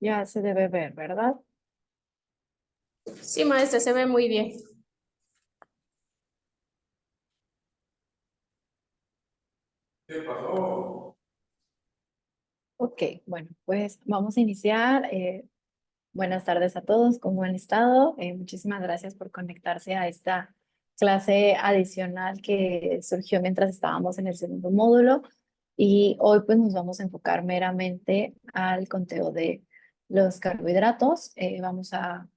Ya se debe ver, ¿verdad? Sí, maestra, se ve muy bien. ¿Qué pasó? Ok, bueno, pues vamos a iniciar. Buenas tardes a todos, ¿cómo han estado? Muchísimas gracias por conectarse a esta clase adicional que surgió mientras estábamos en el segundo módulo. Y hoy pues nos vamos a enfocar meramente al conteo de los carbohidratos. Vamos a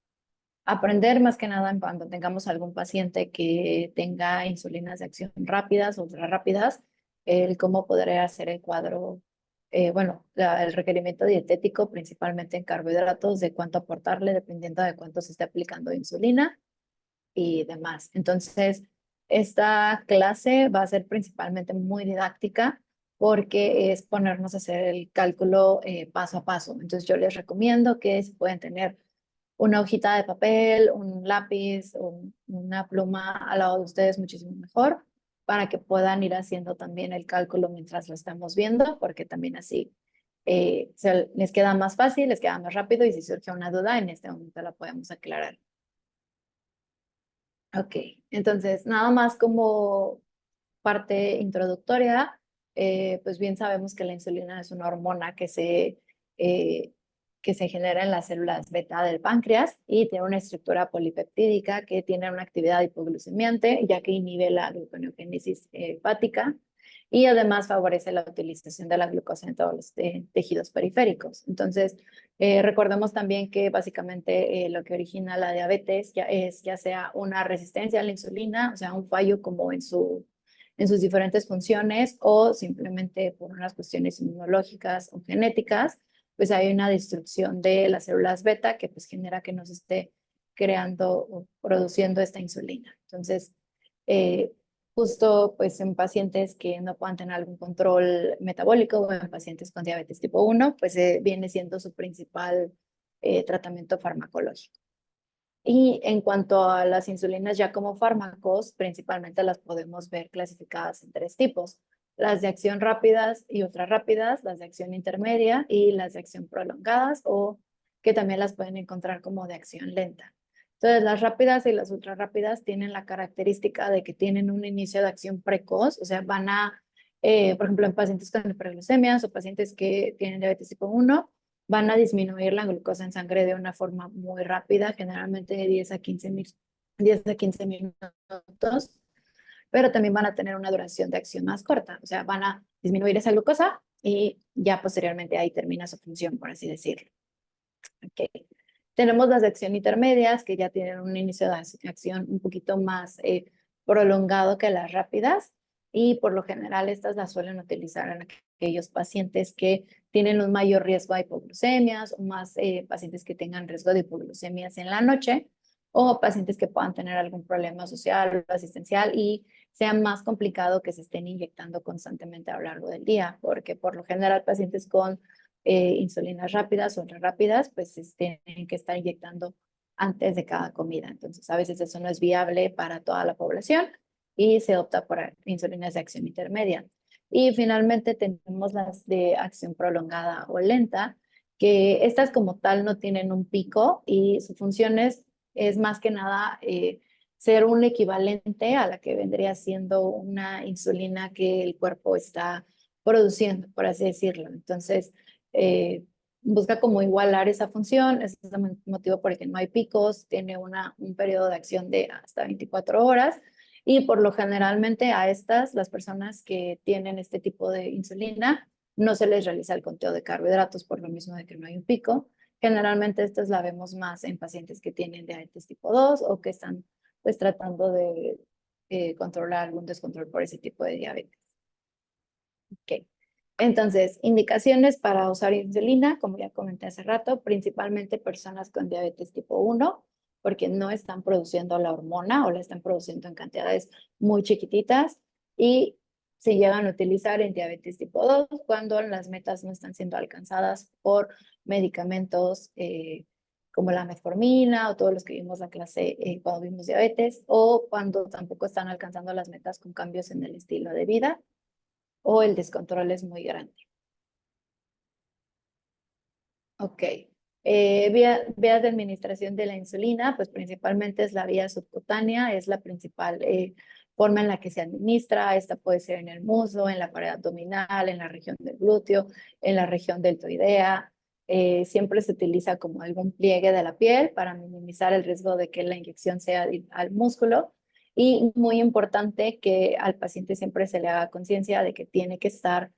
aprender más que nada en cuando tengamos algún paciente que tenga insulinas de acción rápidas, ultra rápidas, el cómo poder hacer el cuadro, bueno, el requerimiento dietético, principalmente en carbohidratos, de cuánto aportarle dependiendo de cuánto se esté aplicando insulina y demás. Entonces, esta clase va a ser principalmente muy didáctica porque es ponernos a hacer el cálculo paso a paso. Entonces, yo les recomiendo que si pueden tener una hojita de papel, un lápiz o una pluma al lado de ustedes, muchísimo mejor, para que puedan ir haciendo también el cálculo mientras lo estamos viendo, porque también así les queda más fácil, les queda más rápido y si surge una duda, en este momento la podemos aclarar. Ok, entonces nada más como parte introductoria, pues bien sabemos que la insulina es una hormona eh, que se genera en las células beta del páncreas y tiene una estructura polipeptídica que tiene una actividad hipoglucemiante, ya que inhibe la gluconeogénesis hepática y además favorece la utilización de la glucosa en todos los tejidos periféricos. Entonces, recordemos también que básicamente lo que origina la diabetes ya sea una resistencia a la insulina, o sea, un fallo como en sus diferentes funciones o simplemente por unas cuestiones inmunológicas o genéticas, pues hay una destrucción de las células beta que pues genera que nos esté creando o produciendo esta insulina. Entonces, eh, justo pues en pacientes que no puedan tener algún control metabólico o en pacientes con diabetes tipo 1, pues viene siendo su principal tratamiento farmacológico. Y en cuanto a las insulinas ya como fármacos, principalmente las podemos ver clasificadas en tres tipos: las de acción rápidas y ultra rápidas, las de acción intermedia y las de acción prolongadas, o que también las pueden encontrar como de acción lenta. Entonces, las rápidas y las ultra rápidas tienen la característica de que tienen un inicio de acción precoz, o sea, por ejemplo, en pacientes con hiperglucemias o pacientes que tienen diabetes tipo 1, van a disminuir la glucosa en sangre de una forma muy rápida, generalmente de 10 a 15 minutos, pero también van a tener una duración de acción más corta, o sea, van a disminuir esa glucosa y ya posteriormente ahí termina su función, por así decirlo. Okay. Tenemos las de acción intermedias que ya tienen un inicio de acción un poquito más prolongado que las rápidas y por lo general estas las suelen utilizar en aquellos pacientes que tienen un mayor riesgo de hipoglucemias o más pacientes que tengan riesgo de hipoglucemias en la noche o pacientes que puedan tener algún problema social o asistencial y sea más complicado que se estén inyectando constantemente a lo largo del día, porque por lo general pacientes con insulinas rápidas o ultra rápidas, pues tienen que estar inyectando antes de cada comida. Entonces, a veces eso no es viable para toda la población y se opta por insulinas de acción intermedia. Y finalmente tenemos las de acción prolongada o lenta, que estas como tal no tienen un pico y su función es más que nada ser un equivalente a la que vendría siendo una insulina que el cuerpo está produciendo, por así decirlo. Entonces, eh, busca como igualar esa función, ese es el motivo por el que no hay picos, tiene un periodo de acción de hasta 24 horas y por lo generalmente a las personas que tienen este tipo de insulina, no se les realiza el conteo de carbohidratos por lo mismo de que no hay un pico. Generalmente estas la vemos más en pacientes que tienen diabetes tipo 2 o que están pues tratando de controlar algún descontrol por ese tipo de diabetes. Okay. Entonces, indicaciones para usar insulina, como ya comenté hace rato, principalmente personas con diabetes tipo 1, porque no están produciendo la hormona o la están produciendo en cantidades muy chiquititas y se llegan a utilizar en diabetes tipo 2 cuando las metas no están siendo alcanzadas por medicamentos como la metformina o todos los que vimos la clase cuando vimos diabetes, o cuando tampoco están alcanzando las metas con cambios en el estilo de vida, o el descontrol es muy grande. Ok. Vías de administración de la insulina, pues principalmente es la vía subcutánea, es la principal forma en la que se administra. Esta puede ser en el muslo, en la pared abdominal, en la región del glúteo, en la región deltoidea. Siempre se utiliza como algún pliegue de la piel para minimizar el riesgo de que la inyección sea al músculo. Y muy importante que al paciente siempre se le haga conciencia de que tiene que estar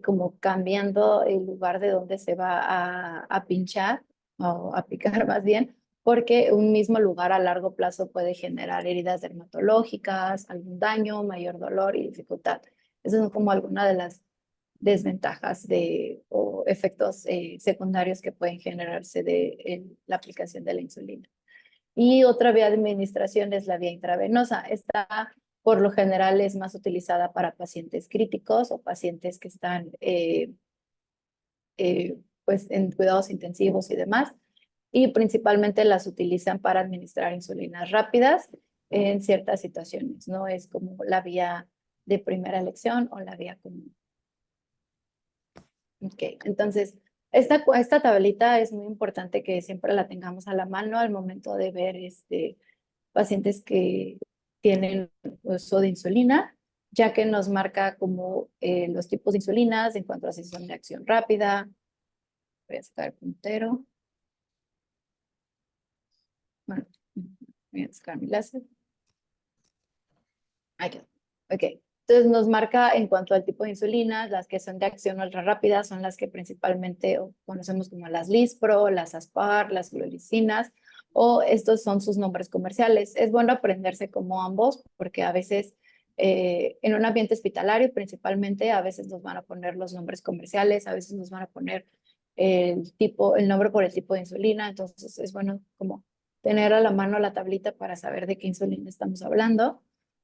como cambiando el lugar de donde se va a pinchar o a picar más bien, porque un mismo lugar a largo plazo puede generar heridas dermatológicas, algún daño, mayor dolor y dificultad. Esas son como algunas de las desventajas o efectos secundarios que pueden generarse de la aplicación de la insulina. Y otra vía de administración es la vía intravenosa. Esta, por lo general, es más utilizada para pacientes críticos o pacientes que están pues, en cuidados intensivos y demás. Y principalmente las utilizan para administrar insulinas rápidas en ciertas situaciones. No es como la vía de primera elección o la vía común. Ok, entonces, esta tablita es muy importante que siempre la tengamos a la mano al momento de ver pacientes que tienen uso de insulina, ya que nos marca como los tipos de insulinas en cuanto a si son de acción rápida. Voy a sacar el puntero. Bueno, voy a sacar mi láser. Ahí quedó. Ok. Entonces nos marca en cuanto al tipo de insulina, las que son de acción ultra rápida son las que principalmente conocemos como las Lispro, las Aspar, las gluricinas, o estos son sus nombres comerciales. Es bueno aprenderse como ambos porque a veces en un ambiente hospitalario principalmente a veces nos van a poner los nombres comerciales, a veces nos van a poner el nombre por el tipo de insulina, entonces es bueno como tener a la mano la tablita para saber de qué insulina estamos hablando.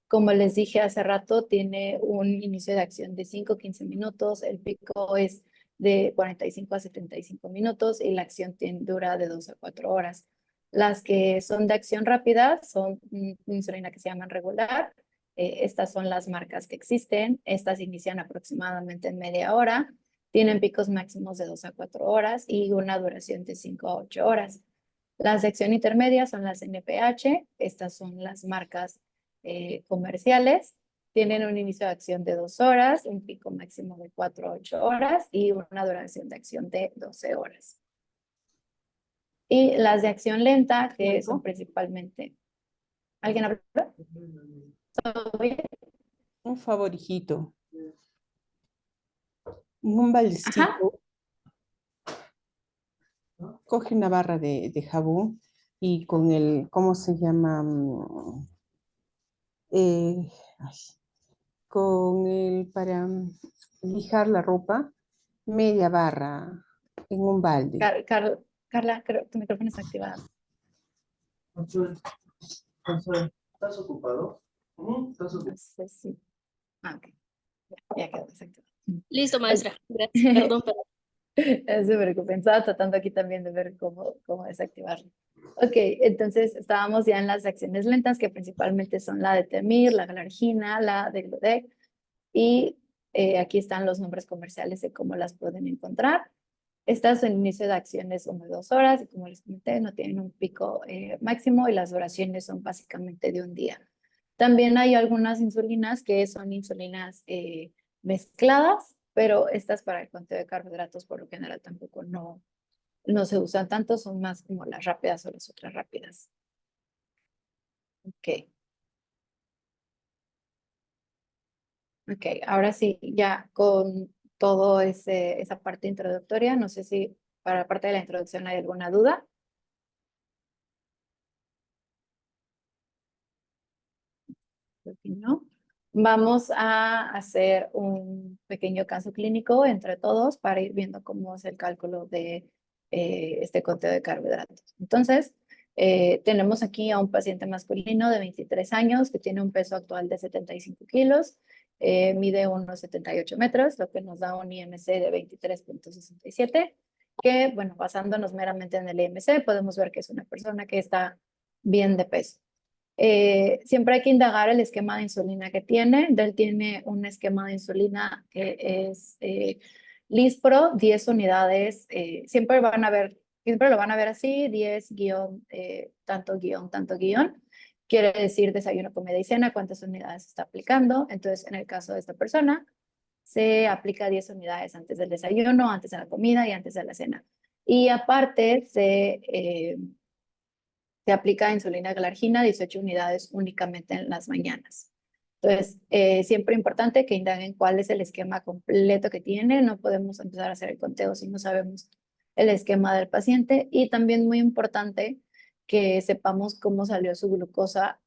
Como les dije hace rato, tiene un inicio de acción de 5 a 15 minutos, el pico es de 45 a 75 minutos y la acción dura de 2 a 4 horas. Las que son de acción rápida son insulina que se llaman regular. Estas son las marcas que existen. Estas inician aproximadamente en media hora. Tienen picos máximos de 2 a 4 horas y una duración de 5 a 8 horas. Las de acción intermedia son las NPH. Estas son las marcas comerciales. Tienen un inicio de acción de 2 horas, un pico máximo de 4 a 8 horas y una duración de acción de 12 horas. Y las de acción lenta, que son principalmente... ¿Alguien habló? ¿Todo bien? Un favor, hijito. En un Ajá. baldecito, coge una barra de jabón y con el, ¿cómo se llama? Ay, con el para lijar la ropa, media barra en un balde. Carla, creo que tu micrófono está activado. Consuelo, ¿estás ocupado? ¿Estás ocupado? No sé si... Ah, ok. Ya quedó desactivado. Listo, maestra. Gracias. Perdón, perdón. No se preocupen, estaba tratando aquí también de ver cómo desactivarlo. Ok, entonces estábamos ya en las acciones lentas, que principalmente son la de Temir, la Galargina, la de Glodec, y aquí están los nombres comerciales de cómo las pueden encontrar. Estas son inicio de acciones son de 2 horas, y como les comenté, no tienen un pico máximo, y las duraciones son básicamente de un día. También hay algunas insulinas que son insulinas mezcladas, pero estas para el conteo de carbohidratos por lo general tampoco no se usan tanto, son más como las rápidas o las ultra rápidas. Ok. Ok, ahora sí, ya con todo esa parte introductoria, no sé si para la parte de la introducción hay alguna duda. Creo que no. Vamos a hacer un pequeño caso clínico entre todos para ir viendo cómo es el cálculo de este conteo de carbohidratos. Entonces, tenemos aquí a un paciente masculino de 23 años que tiene un peso actual de 75 kilos, mide unos 78 metros, lo que nos da un IMC de 23.67. que, bueno, basándonos meramente en el IMC, podemos ver que es una persona que está bien de peso. Siempre hay que indagar el esquema de insulina que tiene. Él tiene un esquema de insulina que es Lispro, 10 unidades. Siempre lo van a ver así, 10 guión, tanto guión, tanto guión. Quiere decir desayuno, comida y cena, cuántas unidades se está aplicando. Entonces, en el caso de esta persona, se aplica 10 unidades antes del desayuno, antes de la comida y antes de la cena. Y aparte, se aplica insulina glargina, 18 unidades únicamente en las mañanas. Entonces, siempre importante que indaguen cuál es el esquema completo que tiene. No podemos empezar a hacer el conteo si no sabemos el esquema del paciente. Y también muy importante que sepamos cómo salió su glucosa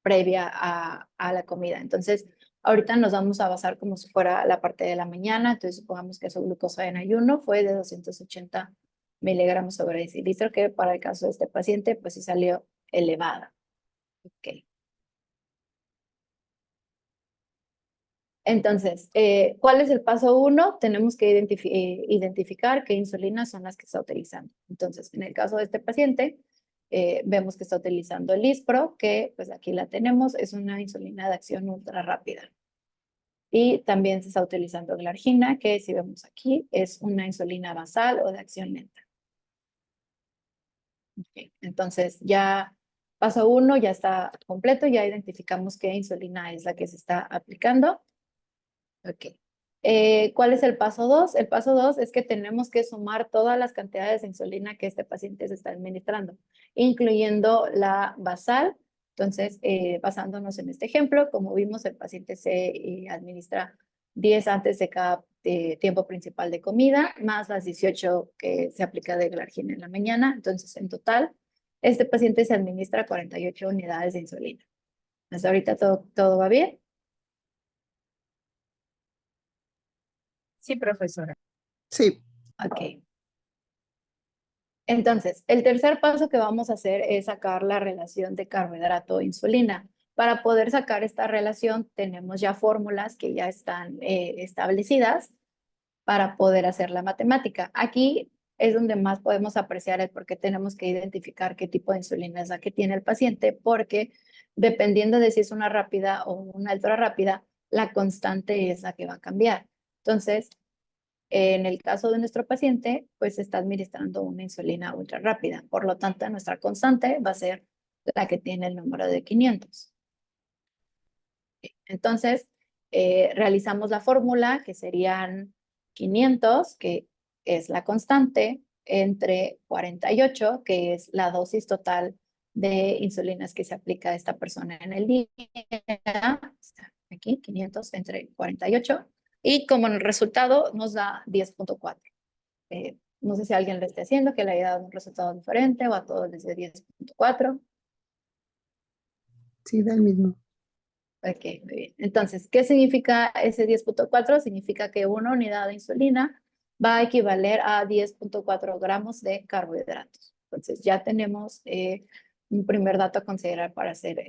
previa a la comida. Entonces, ahorita nos vamos a basar como si fuera la parte de la mañana. Entonces, supongamos que su glucosa en ayuno fue de 280 miligramos sobre decilitro, que para el caso de este paciente, pues sí salió elevada. Ok. Entonces, ¿cuál es el paso 1? Tenemos que identificar qué insulinas son las que está utilizando. Entonces, en el caso de este paciente, vemos que está utilizando el Lispro, que pues aquí la tenemos, es una insulina de acción ultra rápida. Y también se está utilizando glargina, que si vemos aquí, es una insulina basal o de acción lenta. Okay. Entonces, ya paso 1 ya está completo, ya identificamos qué insulina es la que se está aplicando. Ok. ¿Cuál es el paso 2? El paso 2 es que tenemos que sumar todas las cantidades de insulina que este paciente se está administrando, incluyendo la basal. Entonces, basándonos en este ejemplo, como vimos, el paciente se administra 10 antes de cada tiempo principal de comida, más las 18 que se aplica de glargina en la mañana. Entonces, en total, este paciente se administra 48 unidades de insulina. Hasta ahorita todo va bien. Sí, profesora. Sí, Ok. Entonces, el tercer paso que vamos a hacer es sacar la relación de carbohidrato-insulina. Para poder sacar esta relación, tenemos ya fórmulas que ya están establecidas para poder hacer la matemática. Aquí es donde más podemos apreciar el por qué tenemos que identificar qué tipo de insulina es la que tiene el paciente, porque dependiendo de si es una rápida o una ultra rápida, la constante es la que va a cambiar. Entonces, en el caso de nuestro paciente, pues se está administrando una insulina ultra rápida. Por lo tanto, nuestra constante va a ser la que tiene el número de 500. Entonces, realizamos la fórmula que serían 500, que es la constante, entre 48, que es la dosis total de insulinas que se aplica a esta persona en el día. Aquí, 500 entre 48. Y como el resultado nos da 10.4. No sé si a alguien le esté haciendo que le haya dado un resultado diferente o a todos les dé 10.4. sí, da el mismo. Ok, muy bien. Entonces, ¿qué significa ese 10.4? Significa que una unidad de insulina va a equivaler a 10.4 gramos de carbohidratos. Entonces, ya tenemos un primer dato a considerar para hacer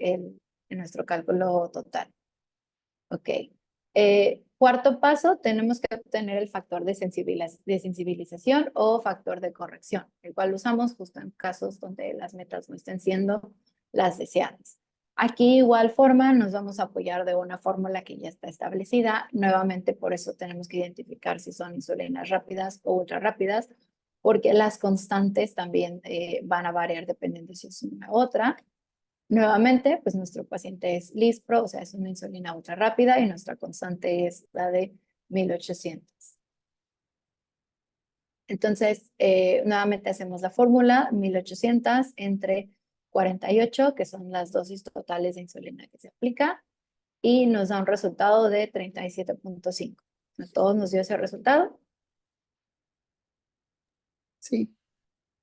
nuestro cálculo total. Ok. Cuarto paso, tenemos que obtener el factor de sensibilización o factor de corrección, el cual usamos justo en casos donde las metas no estén siendo las deseadas. Aquí, igual forma, nos vamos a apoyar de una fórmula que ya está establecida. Nuevamente, por eso tenemos que identificar si son insulinas rápidas o ultra rápidas, porque las constantes también van a variar dependiendo si es una u otra. Nuevamente, pues nuestro paciente es Lispro, o sea, es una insulina ultra rápida y nuestra constante es la de 1800. Entonces, nuevamente hacemos la fórmula, 1800 entre 48, que son las dosis totales de insulina que se aplica, y nos da un resultado de 37.5. ¿A todos nos dio ese resultado? Sí,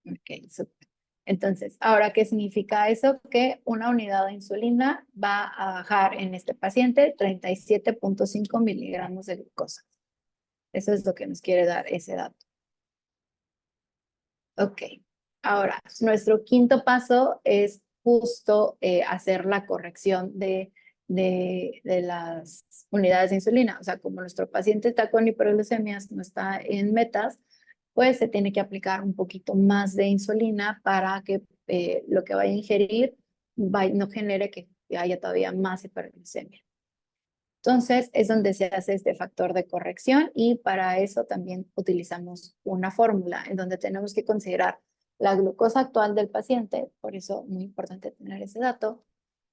Ok, súper. Entonces, ahora, ¿qué significa eso? Que una unidad de insulina va a bajar en este paciente 37.5 miligramos de glucosa. Eso es lo que nos quiere dar ese dato. Ok, ahora, nuestro quinto paso es justo hacer la corrección de las unidades de insulina. O sea, como nuestro paciente está con hiperglucemias, no está en metas, pues se tiene que aplicar un poquito más de insulina para que lo que vaya a ingerir no genere que haya todavía más hiperglicemia. Entonces, es donde se hace este factor de corrección y para eso también utilizamos una fórmula en donde tenemos que considerar la glucosa actual del paciente, por eso muy importante tener ese dato,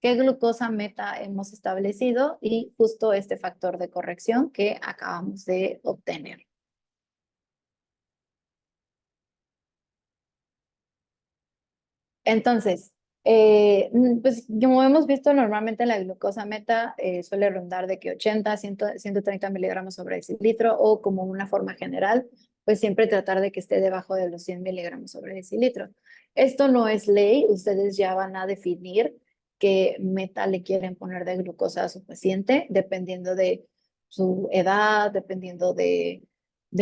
qué glucosa meta hemos establecido y justo este factor de corrección que acabamos de obtener. Entonces, pues como hemos visto normalmente la glucosa meta suele rondar de que 80, 100, 130 miligramos sobre decilitro o como una forma general, pues siempre tratar de que esté debajo de los 100 miligramos sobre decilitro. Esto no es ley, ustedes ya van a definir qué meta le quieren poner de glucosa a su paciente, dependiendo de su edad, dependiendo de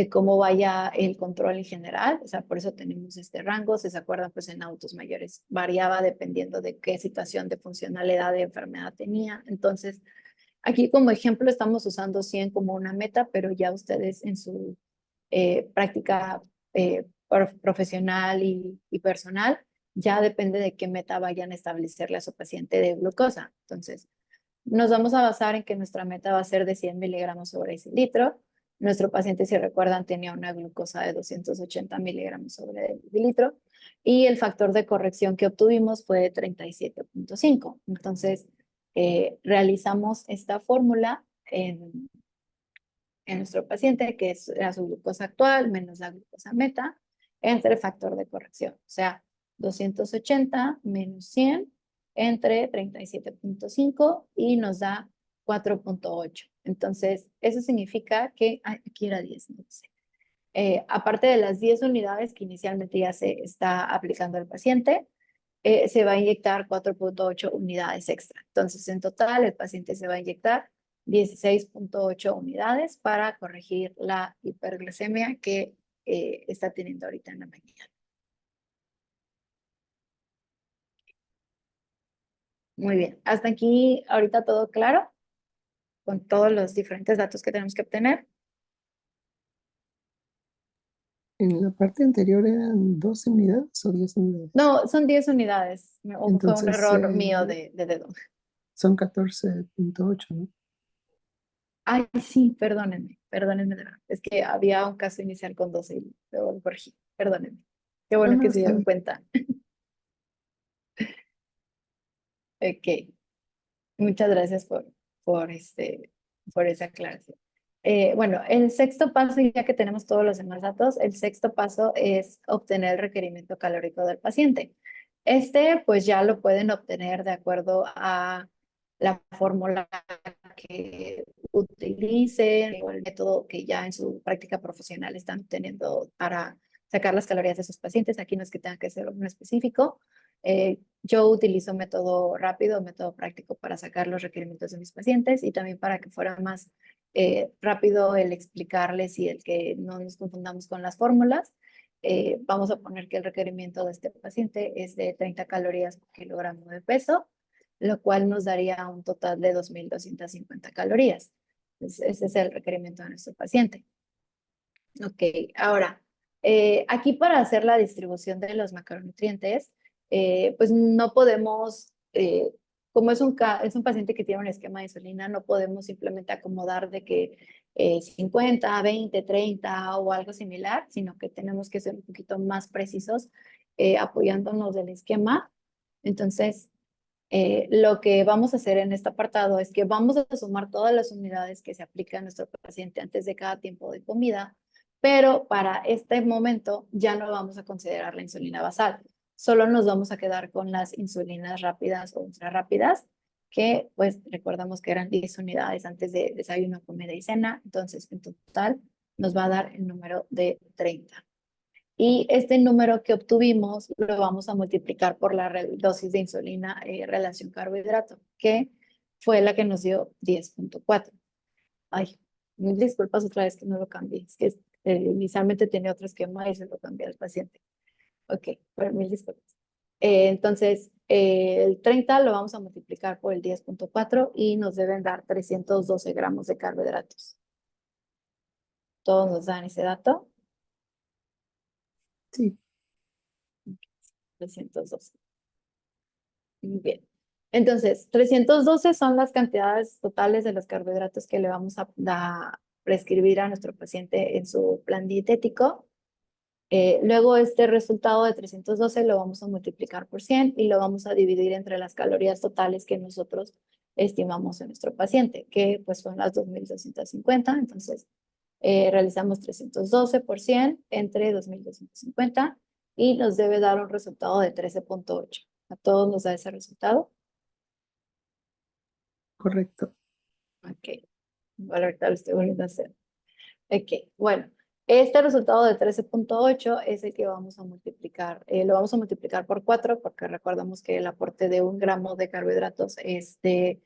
cómo vaya el control en general, o sea, por eso tenemos este rango, si se acuerdan, pues en adultos mayores variaba dependiendo de qué situación de funcionalidad de enfermedad tenía. Entonces, aquí como ejemplo estamos usando 100 como una meta, pero ya ustedes en su práctica profesional y personal, ya depende de qué meta vayan a establecerle a su paciente de glucosa. Entonces, nos vamos a basar en que nuestra meta va a ser de 100 miligramos sobre decilitro. Nuestro paciente, si recuerdan, tenía una glucosa de 280 miligramos sobre decilitro y el factor de corrección que obtuvimos fue de 37.5. Entonces, realizamos esta fórmula en nuestro paciente, que es la su glucosa actual menos la glucosa meta, entre el factor de corrección. O sea, 280 menos 100 entre 37.5 y nos da 4.8. Entonces, eso significa que, aquí era 10, no sé. Aparte de las 10 unidades que inicialmente ya se está aplicando al paciente, se va a inyectar 4.8 unidades extra. Entonces, en total, el paciente se va a inyectar 16.8 unidades para corregir la hiperglicemia que está teniendo ahorita en la mañana. Muy bien, hasta aquí ahorita todo claro, con todos los diferentes datos que tenemos que obtener. En la parte anterior eran 12 unidades o 10 unidades. No, son 10 unidades. Fue un Entonces, error mío de dedo. Son 14.8, ¿no? Ay, sí, perdónenme de verdad. Es que había un caso inicial con 12 y luego lo corregí. Perdónenme. Qué bueno No, que se está dieron bien. cuenta. Ok, muchas gracias por esa aclaración. Bueno, el sexto paso, ya que tenemos todos los demás datos, el sexto paso es obtener el requerimiento calórico del paciente. Pues ya lo pueden obtener de acuerdo a la fórmula que utilicen o el método que ya en su práctica profesional están teniendo para sacar las calorías de sus pacientes. Aquí no es que tenga que ser uno específico. Yo utilizo método rápido, método práctico para sacar los requerimientos de mis pacientes y también para que fuera más rápido el explicarles y el que no nos confundamos con las fórmulas. Vamos a poner que el requerimiento de este paciente es de 30 calorías por kilogramo de peso, lo cual nos daría un total de 2.250 calorías. Entonces, ese es el requerimiento de nuestro paciente. Ok, ahora, aquí para hacer la distribución de los macronutrientes, pues no podemos, como es un paciente que tiene un esquema de insulina, no podemos simplemente acomodar de que 50, 20, 30 o algo similar, sino que tenemos que ser un poquito más precisos apoyándonos del esquema. Entonces, lo que vamos a hacer en este apartado es que vamos a sumar todas las unidades que se aplican a nuestro paciente antes de cada tiempo de comida, pero para este momento ya no vamos a considerar la insulina basal, solo nos vamos a quedar con las insulinas rápidas o ultra rápidas, que pues recordamos que eran 10 unidades antes de desayuno, comida y cena, entonces en total nos va a dar el número de 30. Y este número que obtuvimos lo vamos a multiplicar por la dosis de insulina relación carbohidrato, que fue la que nos dio 10.4. Ay, mil disculpas otra vez que no lo cambié. Es que inicialmente tenía otro esquema y se lo cambié al paciente. Ok, pero mil disculpas. Entonces, el 30 lo vamos a multiplicar por el 10.4 y nos deben dar 312 gramos de carbohidratos. ¿Todos nos dan ese dato? Sí, 312. Muy bien. Entonces, 312 son las cantidades totales de los carbohidratos que le vamos a prescribir a nuestro paciente en su plan dietético. Luego este resultado de 312 lo vamos a multiplicar por 100 y lo vamos a dividir entre las calorías totales que nosotros estimamos en nuestro paciente, que pues son las 2250. Entonces, realizamos 312 por 100 entre 2250 y nos debe dar un resultado de 13.8. ¿A todos nos da ese resultado? correcto. Ok. Bueno, ahorita lo estoy volviendo a hacer. Ok, bueno. Este resultado de 13.8 es el que vamos a multiplicar. Lo vamos a multiplicar por 4 porque recordamos que el aporte de 1 gramo de carbohidratos es de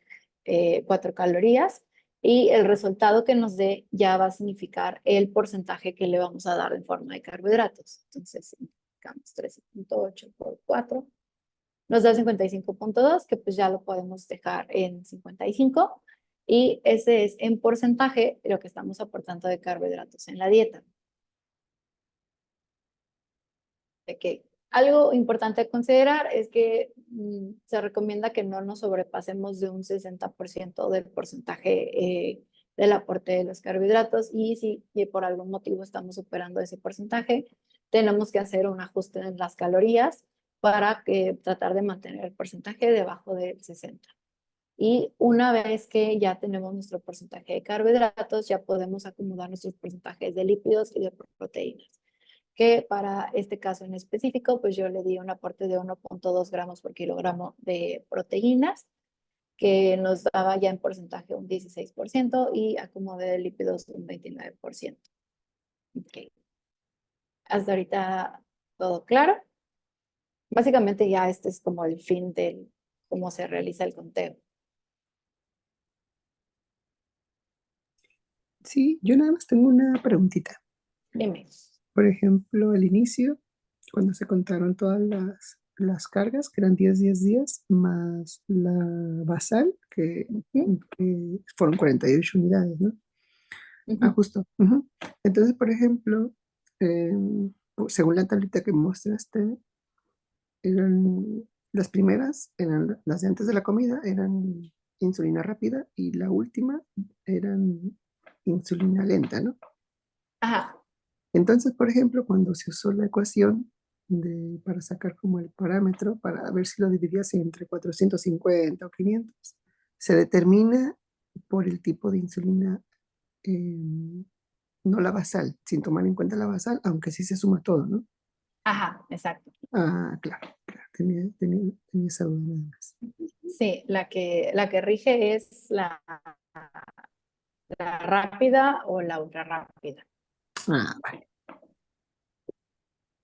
4 calorías y el resultado que nos dé ya va a significar el porcentaje que le vamos a dar en forma de carbohidratos. Entonces, simplificamos 13.8 por 4. Nos da 55.2, que pues ya lo podemos dejar en 55. Y ese es en porcentaje lo que estamos aportando de carbohidratos en la dieta. Okay. Algo importante a considerar es que se recomienda que no nos sobrepasemos de un 60% del porcentaje del aporte de los carbohidratos y si por algún motivo estamos superando ese porcentaje, tenemos que hacer un ajuste en las calorías para tratar de mantener el porcentaje debajo del 60. Y una vez que ya tenemos nuestro porcentaje de carbohidratos, ya podemos acomodar nuestros porcentajes de lípidos y de proteínas, que para este caso en específico, pues yo le di un aporte de 1.2 gramos por kilogramo de proteínas, que nos daba ya en porcentaje un 16% y acomodé de lípidos un 29%. Okay. Hasta ahorita todo claro. Básicamente ya este es como el fin de cómo se realiza el conteo. Sí, yo nada más tengo una preguntita. Dime. Por ejemplo, al inicio, cuando se contaron todas las cargas, que eran 10 días, más la basal, que fueron 48 unidades, ¿no? Ah, justo. Ujú. Entonces, por ejemplo, según la tablita que mostraste, las primeras, eran las de antes de la comida, eran insulina rápida y la última eran insulina lenta, ¿no? Ajá. Entonces, por ejemplo, cuando se usó la ecuación para sacar como el parámetro, para ver si lo dividías entre 450 o 500, se determina por el tipo de insulina, eh, no la basal, sin tomar en cuenta la basal, aunque sí se suma todo, ¿no? Ajá, exacto. Ah, claro, tenía esa duda nada más. Sí, la que rige es la rápida o la ultra rápida. Ah, vale.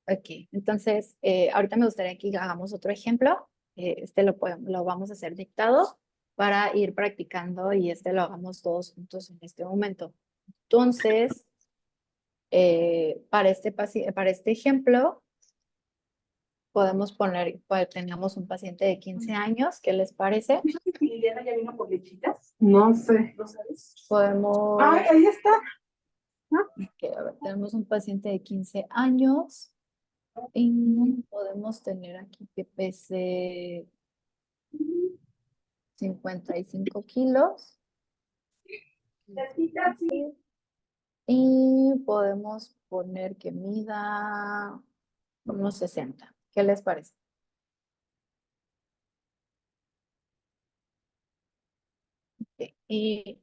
Ok, entonces ahorita me gustaría que hagamos otro ejemplo. Lo vamos a hacer dictado para ir practicando y lo hagamos todos juntos en este momento. Entonces, para este ejemplo, podemos poner, pues tenemos un paciente de 15 años, ¿qué les parece? ¿Liliana ya vino por lechitas? No sé. ¿No sabes? Podemos, ¡Ay, ahí está! a ver, tenemos un paciente de 15 años y podemos tener aquí que pese 55 kilos. Y podemos poner que mida unos 60. ¿Qué les parece? Ok. Y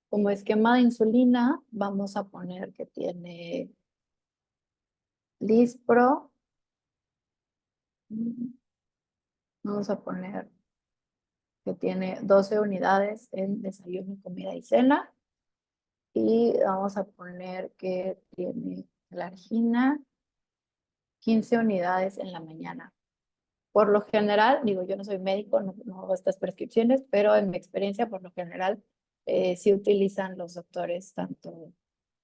como esquema de insulina, vamos a poner que tiene Lispro. Vamos a poner que tiene 12 unidades en desayuno, comida y cena. Y vamos a poner que tiene la argina 15 unidades en la mañana. Por lo general, digo, yo no soy médico, no hago estas prescripciones, pero en mi experiencia, por lo general, sí utilizan los doctores tanto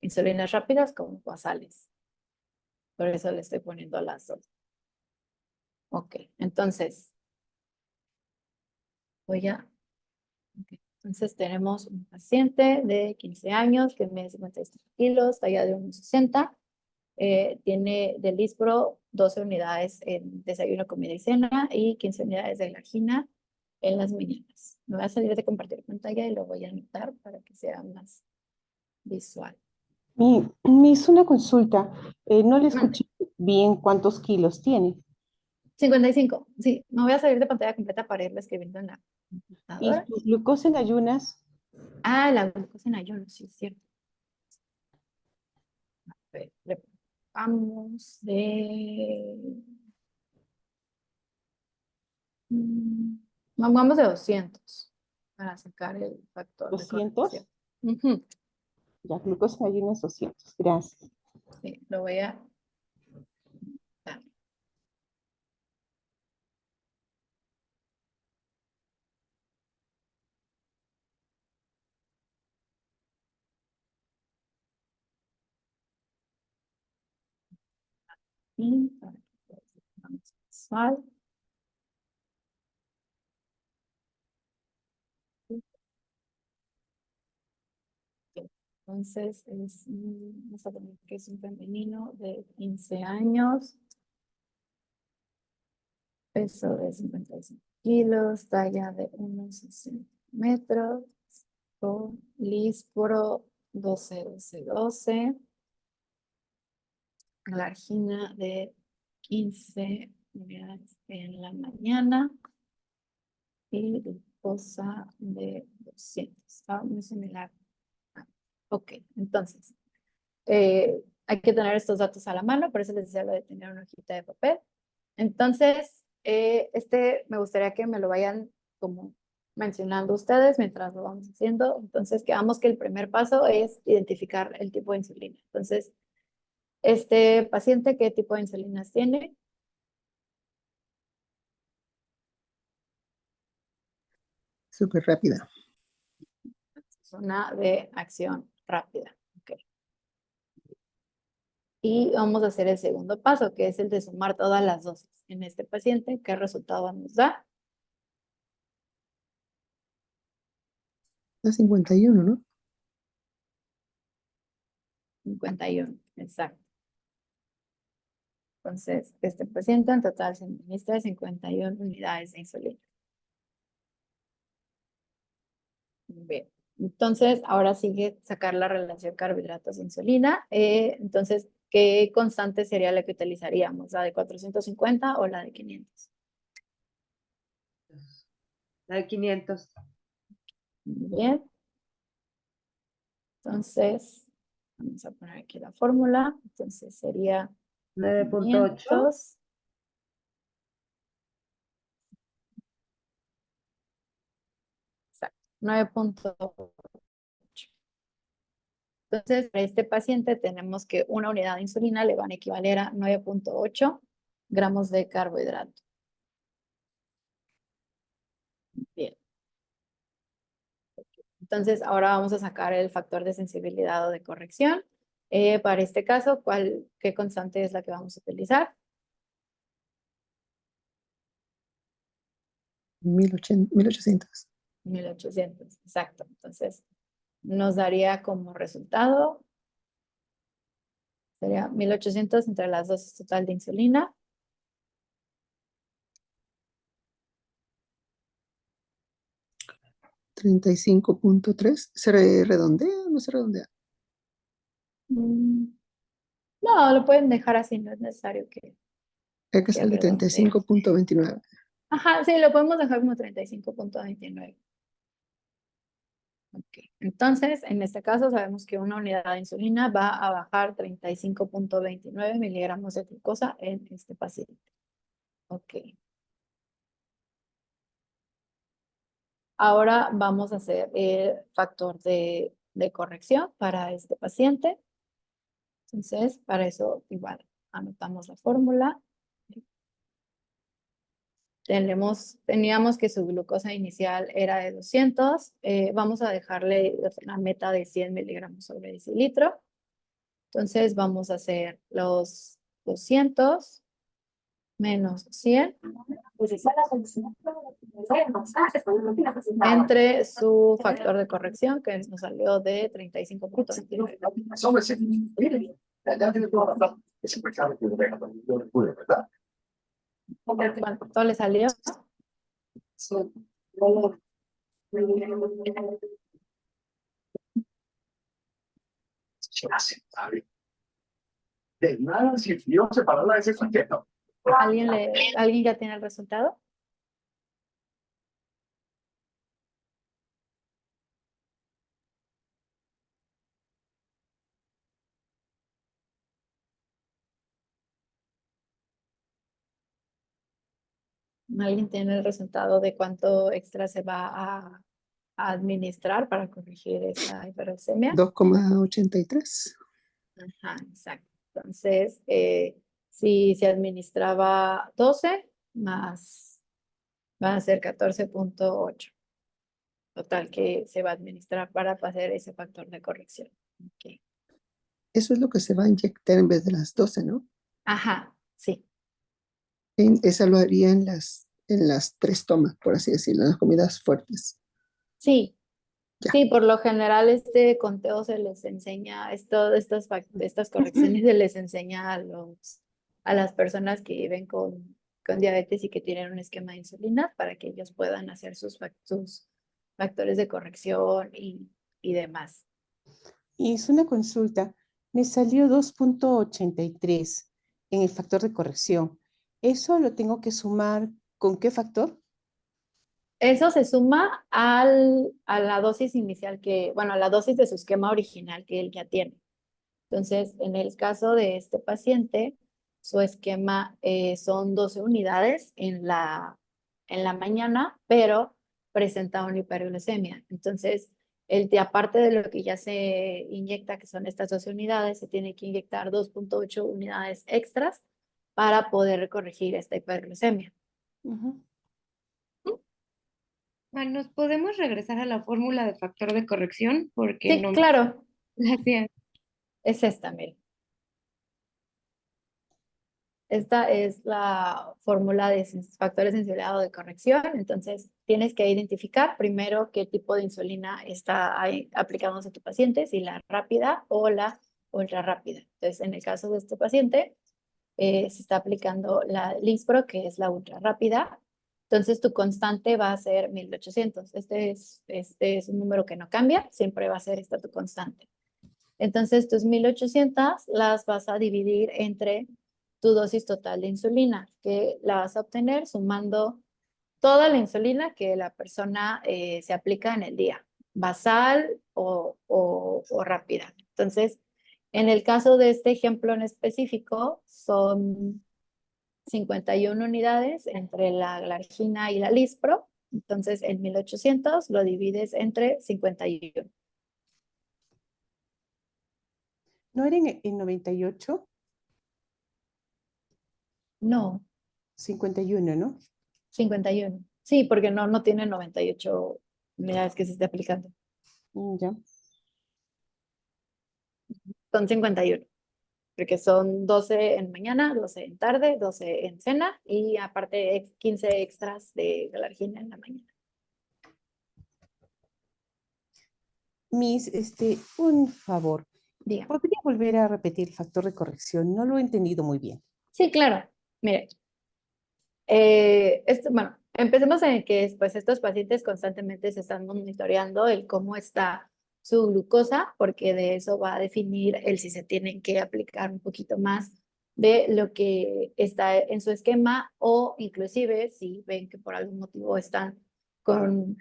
insulinas rápidas como basales. Por eso le estoy poniendo las dos. Ok, entonces, voy a... okay. Entonces tenemos un paciente de 15 años que mide 55 kilos, talla de 1,60. tiene de Lispro 12 unidades en desayuno, comida y cena y 15 unidades de Glargina en las mañanas. Me voy a salir de compartir pantalla y lo voy a anotar para que sea más visual. Me hizo una consulta. No le Mande. escuché bien cuántos kilos tiene. 55, sí, me voy a salir de pantalla completa para irlo escribiendo en la Y computadora. su glucosa en ayunas, Ah, la glucosa en ayuno, sí, es cierto. A ver, vamos de... Vamos de 200 para sacar el factor de 200. corrección. Ujú, Ya, glucosa en ayunas 200. Gracias. sí, lo voy a dar. Y para que podamos visual. Entonces, vamos a poner que es un femenino de 15 años, peso de 55 kilos, talla de unos 60 metros, con Lispro 12-12-12, Glargina de 15 unidades en la mañana y glucosa de 200. Muy similar. Ok, entonces, hay que tener estos datos a la mano, por eso les decía lo de tener una hojita de papel. Entonces, me gustaría que me lo vayan como mencionando ustedes mientras lo vamos haciendo. Entonces, quedamos que el primer paso es identificar el tipo de insulina. Entonces, este paciente, ¿qué tipo de insulinas tiene? Súper rápida. Zona de acción rápida. Okay. Y vamos a hacer el segundo paso, que es el de sumar todas las dosis. En este paciente, ¿qué resultado nos da? La 51, ¿no? 51, exacto. Entonces, este paciente en total se administra 51 unidades de insulina. Bien. Entonces, ahora sigue sacar la relación carbohidratos-insulina. Entonces, ¿qué constante sería la que utilizaríamos? ¿La de 450 o la de 500? La de 500. Muy bien. Entonces, vamos a poner aquí la fórmula. Entonces, sería 9.8. 500. Exacto, 9.8. Entonces, para este paciente tenemos que una unidad de insulina le van a equivaler a 9.8 gramos de carbohidrato. Bien. Entonces, ahora vamos a sacar el factor de sensibilidad o de corrección. Para este caso, ¿qué constante es la que vamos a utilizar? 1800. 1800, exacto. Entonces, nos daría como resultado, sería 1800 entre las dosis total de insulina. $35.3. ¿Se redondea o no se redondea? No, lo pueden dejar así, no es necesario que Acá sale redondeen. 35.29. Ajá, sí, lo podemos dejar como 35.29. Ok, entonces, en este caso sabemos que una unidad de insulina va a bajar 35.29 miligramos de glucosa en este paciente. Ok. Ahora vamos a hacer el factor de corrección para este paciente. Entonces, para eso igual anotamos la fórmula. Teníamos que su glucosa inicial era de 200. Vamos a dejarle la meta de 100 miligramos sobre decilitro. Entonces vamos a hacer los 200 menos 100 entre su factor de corrección, que nos salió de 35.29. Es impecable que lo deja también, yo lo pude, ¿verdad? ¿Cuánto le salió? Es aceptable. De nada sirvió separarla de ese sujeto. ¿Alguien ya tiene el resultado? ¿Alguien tiene el resultado de cuánto extra se va a administrar para corregir esa hiperuricemia? 2,83. Ajá, exacto. Entonces, si se administraba 12 más, van a ser 14,8. Total que se va a administrar para hacer ese factor de corrección. Ok. Eso es lo que se va a inyectar en vez de las 12, ¿no? Ajá, sí. Esa lo haría en las 3 tomas, por así decirlo, en las comidas fuertes. Sí, Ya. sí, por lo general este conteo se les enseña, estas correcciones se les enseña a las personas que viven con diabetes y que tienen un esquema de insulina para que ellos puedan hacer sus factores de corrección y demás. Hice una consulta, me salió 2,83 en el factor de corrección. ¿Eso lo tengo que sumar con qué factor? Eso se suma a la dosis inicial bueno, a la dosis de su esquema original que él ya tiene. Entonces, en el caso de este paciente, su esquema son 12 unidades en la mañana, pero presenta una hiperglucemia. Entonces, aparte de lo que ya se inyecta, que son estas 12 unidades, se tiene que inyectar 2,8 unidades extras para poder corregir esta hiperglucemia. Ujú. ¿Nos podemos regresar a la fórmula de factor de corrección? Porque Sí, no. claro, Gracias. es esta, mira. Esta es la fórmula de factores de sensibilidad de corrección. Entonces, tienes que identificar primero qué tipo de insulina está aplicándose a tu paciente, si la rápida o la ultra rápida. Entonces, en el caso de este paciente, se está aplicando la Lispro, que es la ultra rápida. Entonces, tu constante va a ser 1800. Este es un número que no cambia, siempre va a ser esta tu constante. Entonces, tus 1800 las vas a dividir entre tu dosis total de insulina, que la vas a obtener sumando toda la insulina que la persona se aplica en el día, basal o rápida. Entonces, en el caso de este ejemplo en específico, son 51 unidades entre la glargina y la Lispro. Entonces, el 1800 lo divides entre 51. ¿No era en 98? No, 51, ¿no? 51. Sí, porque no tiene 98 unidades que se esté aplicando. Ya. Son 51, porque son 12 en mañana, 12 en tarde, 12 en cena y aparte 15 extras de galargina en la mañana. Miss, un favor. Diga. ¿Podría volver a repetir el factor de corrección? No lo he entendido muy bien. Sí, claro. Mire, bueno, empecemos en que pues, estos pacientes constantemente se están monitoreando el cómo está su glucosa, porque de eso va a definir el si se tienen que aplicar un poquito más de lo que está en su esquema o inclusive si ven que por algún motivo están con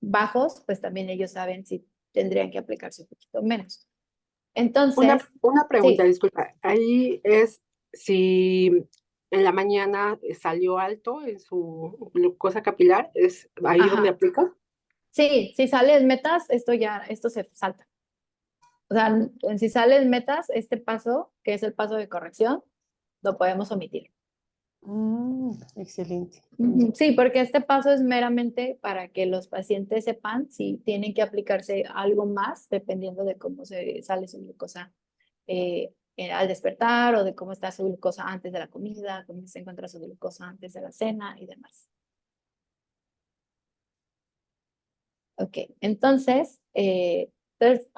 bajos, pues también ellos saben si tendrían que aplicarse un poquito menos. Entonces, Una pregunta, sí, disculpa. Ahí es si en la mañana salió alto en su glucosa capilar, ¿es ahí donde ajá. aplica? Sí, si sales metas, esto se salta. O sea, si sales metas, este paso, que es el paso de corrección, lo podemos omitir. Excelente. Ujú, sí, porque este paso es meramente para que los pacientes sepan si tienen que aplicarse algo más, dependiendo de cómo se sale su glucosa al despertar o de cómo está su glucosa antes de la comida, cómo se encuentra su glucosa antes de la cena y demás. Ok, entonces, Entonces,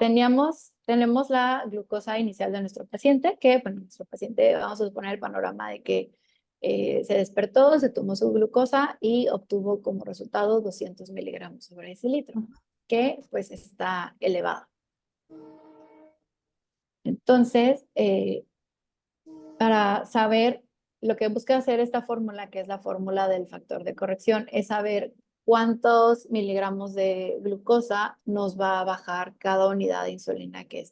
tenemos la glucosa inicial de nuestro paciente, que, bueno, nuestro paciente, vamos a suponer el panorama de que se despertó, se tomó su glucosa y obtuvo como resultado 200 miligramos sobre decilitro, que pues está elevado. Entonces, para saber, lo que busca hacer esta fórmula, que es la fórmula del factor de corrección, es saber cuántos miligramos de glucosa nos va a bajar cada unidad de insulina que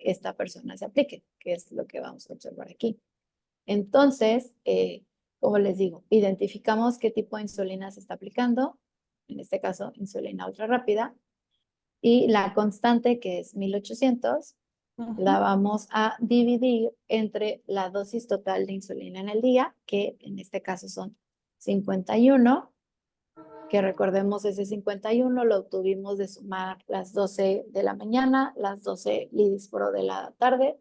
esta persona se aplique, que es lo que vamos a observar aquí. Entonces, como les digo, identificamos qué tipo de insulina se está aplicando, en este caso, insulina ultra rápida, y la constante, que es 1800, la vamos a dividir entre la dosis total de insulina en el día, que en este caso son 51, que recordemos ese 51 lo obtuvimos de sumar las 12 de la mañana, las 12 Lidispro de la tarde,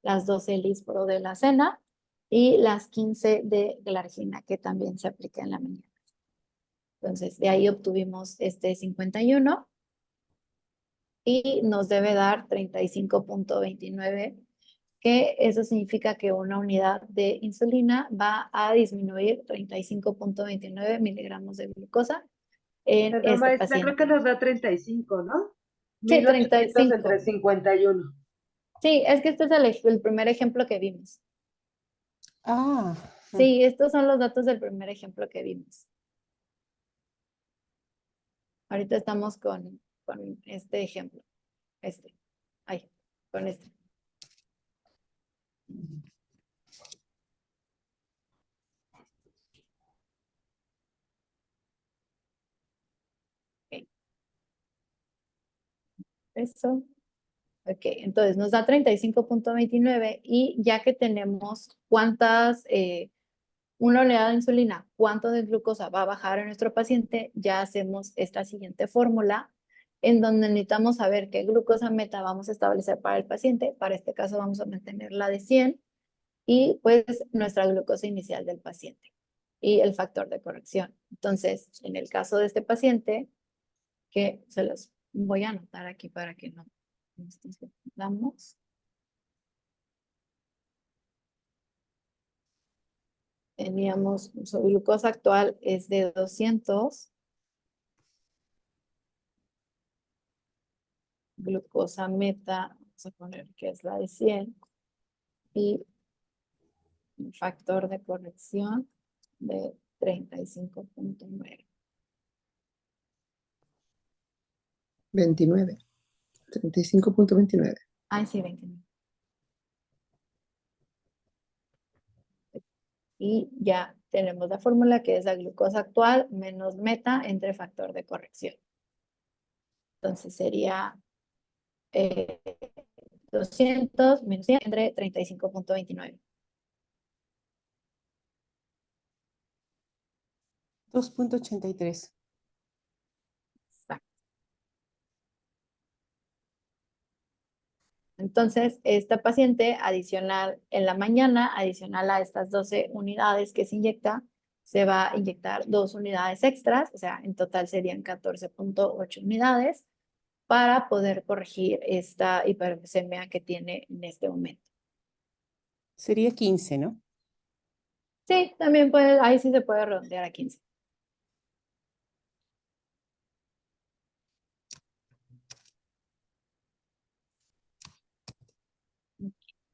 las 12 Lidispro de la cena y las 15 de glargina, que también se aplica en la mañana. Entonces, de ahí obtuvimos este 51 y nos debe dar 35.29, que eso significa que una unidad de insulina va a disminuir 35.29 miligramos de glucosa en Perdón, este maestra, paciente. creo que nos da 35, ¿no? Sí, 1800 35. entre 51. Sí, es que este es el primer ejemplo que vimos. Ah, Sí, estos son los datos del primer ejemplo que vimos. Ahorita estamos con este ejemplo. Con este. Ok. Eso. Ok, entonces nos da 35.29 y ya que tenemos una unidad de insulina, cuánto de glucosa va a bajar en nuestro paciente, ya hacemos esta siguiente fórmula en donde necesitamos saber qué glucosa meta vamos a establecer para el paciente. Para este caso vamos a mantener la de 100 y pues nuestra glucosa inicial del paciente y el factor de corrección. Entonces, en el caso de este paciente, que se los voy a anotar aquí para que no nos confundamos. Teníamos, su glucosa actual es de 200. Glucosa meta, vamos a poner que es la de 100. Y un factor de corrección de 35.9. 29. 35.29. Ay, sí, 29. Y ya tenemos la fórmula que es la glucosa actual menos meta entre factor de corrección. Entonces sería 200 menos 100 entre 35.29. 2.83. Exacto. Entonces, esta paciente adicional en la mañana, adicional a estas 12 unidades que se inyecta, se va a inyectar 2 unidades extras, o sea, en total serían 14.8 unidades para poder corregir esta hiperglucemia que tiene en este momento. Sería 15, ¿no? Sí, también puede, ahí sí se puede redondear a 15.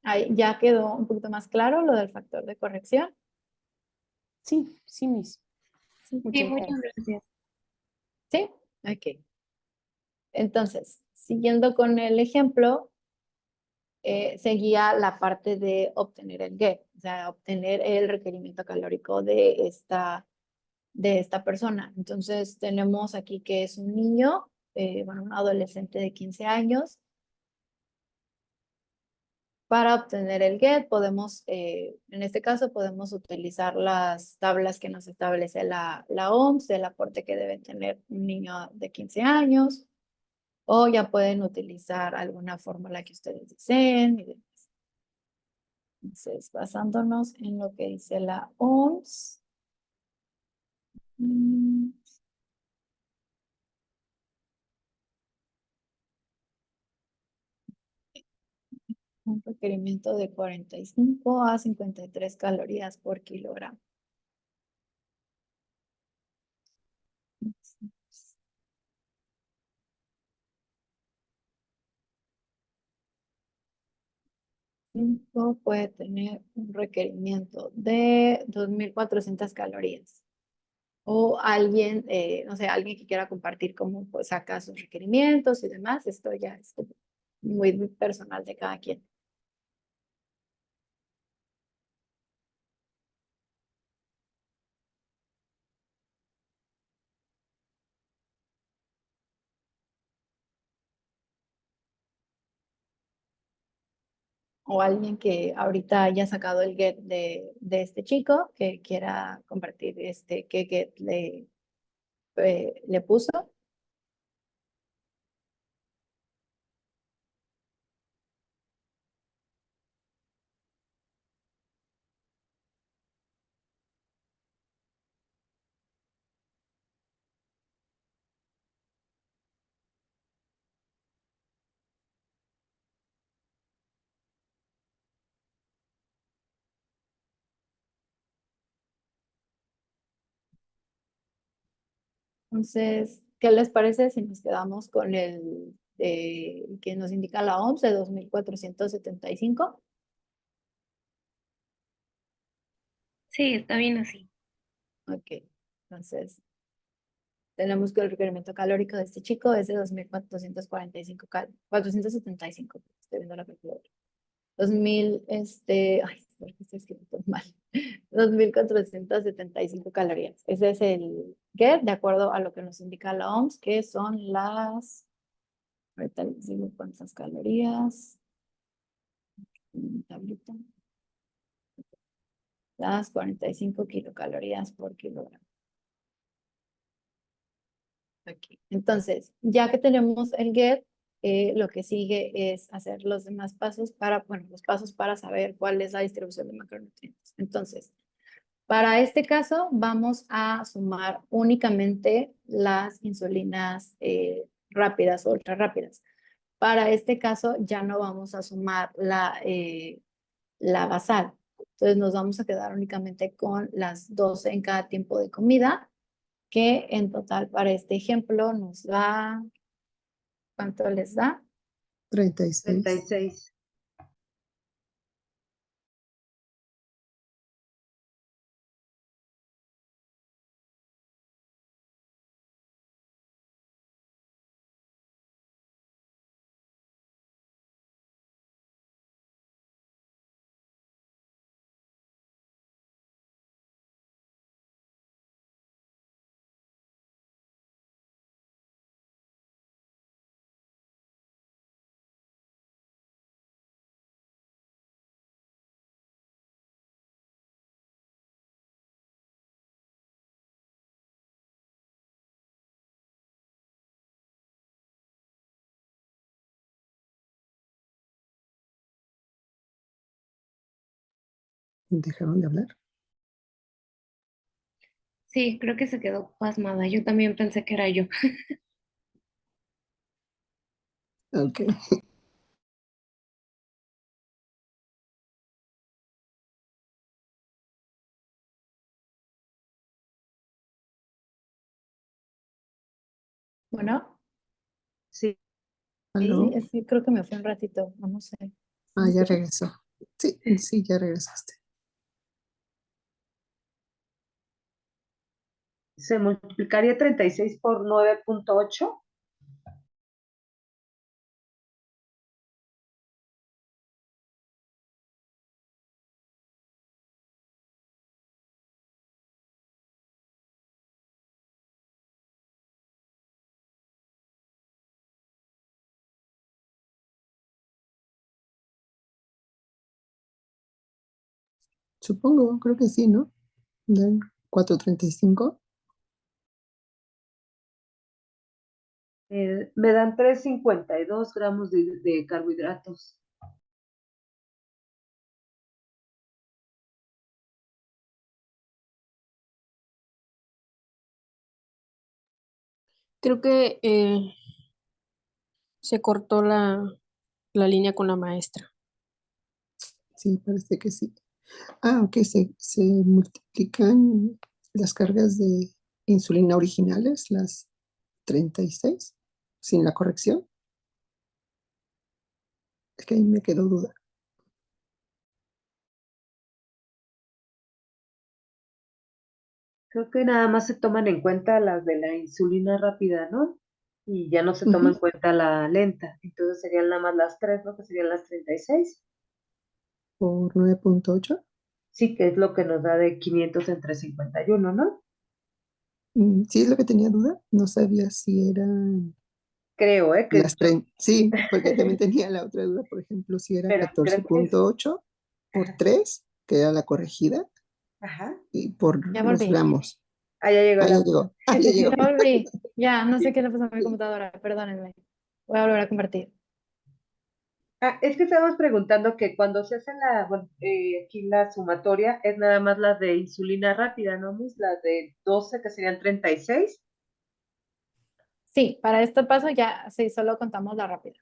Ahí ya quedó un poquito más claro lo del factor de corrección. Sí, sí, Miss. Sí, Muchas muchas gracias. gracias. ¿Sí? Ok. Entonces, siguiendo con el ejemplo, seguía la parte de obtener el GET, o sea, obtener el requerimiento calórico de esta persona. Entonces, tenemos aquí que es un niño, bueno, un adolescente de 15 años. Para obtener el GET, podemos, en este caso, podemos utilizar las tablas que nos establece la OMS del aporte que debe tener un niño de 15 años, o ya pueden utilizar alguna fórmula que ustedes deseen y demás. Entonces, basándonos en lo que dice la OMS. mm, Un requerimiento de 45 a 53 calorías por kilogramo. 5 puede tener un requerimiento de 2.400 calorías. O alguien, no sé, alguien que quiera compartir cómo pues, saca sus requerimientos y demás, esto ya es como muy personal de cada quien. O alguien que ahorita haya sacado el get de este chico que quiera compartir qué get le puso. Entonces, ¿qué les parece si nos quedamos con el que nos indica la OMS de 2.475? Sí, está bien así. Ok, entonces tenemos que el requerimiento calórico de este chico es de 2.445 475, estoy viendo la calculadora. 2.000, ay, ¿por qué estoy escribiendo mal? 2.475 calorías. Ese es el get, de acuerdo a lo que nos indica la OMS, que son ahorita les digo cuántas calorías, tablita, las 45 kilocalorías por kilogramo. Aquí. Entonces, ya que tenemos el get, lo que sigue es hacer los demás pasos los pasos para saber cuál es la distribución de macronutrientes. Entonces, para este caso, vamos a sumar únicamente las insulinas rápidas o ultra rápidas. Para este caso, ya no vamos a sumar la basal. Entonces, nos vamos a quedar únicamente con las 12 en cada tiempo de comida, que en total para este ejemplo nos da, ¿cuánto les da? 36. 36. ¿Dejaron de hablar? Sí, creo que se quedó pasmada. Yo también pensé que era yo. Ok. Bueno, Sí. ¿Aló? sí, es que creo que me fui un ratito, no sé. Ah, ¿Me ya escuchan? regresó. Sí, sí, ya regresaste. Se multiplicaría 36 por 9.8. Supongo, creo que sí, ¿no? Dan 435. Me dan 352 gramos de carbohidratos. Creo que se cortó la línea con la maestra. Sí, parece que sí. Ok, se multiplican las cargas de insulina originales, las 36, sin la corrección. Es que ahí me quedó duda. Creo que nada más se toman en cuenta las de la insulina rápida, ¿no? Y ya no se toma en Ujú. cuenta la lenta. Entonces serían nada más las tres, ¿no? Que serían las 36. Por 9.8. Sí, que es lo que nos da de 500 entre 51, ¿no? Sí, es lo que tenía duda. No sabía si eran Creo, ¿eh? Que, las 30. Sí, porque también tenía la otra duda, por ejemplo, si era pero creo que es. 14.8 por Ajá. 3, que era la corregida, Ajá. y por Ya los volví. gramos. Ah, ya llegó Ah, ya la. llegó. Ah, ya llegó. Ya volví. Ya, no sé qué le pasó a mi computadora, perdónenme. Voy a volver a convertir. Ah, es que estábamos preguntando que cuando se hace bueno, aquí la sumatoria es nada más la de insulina rápida, ¿no, Miss? La de 12 que serían 36 Sí, para este paso ya, sí, solo contamos la rápida.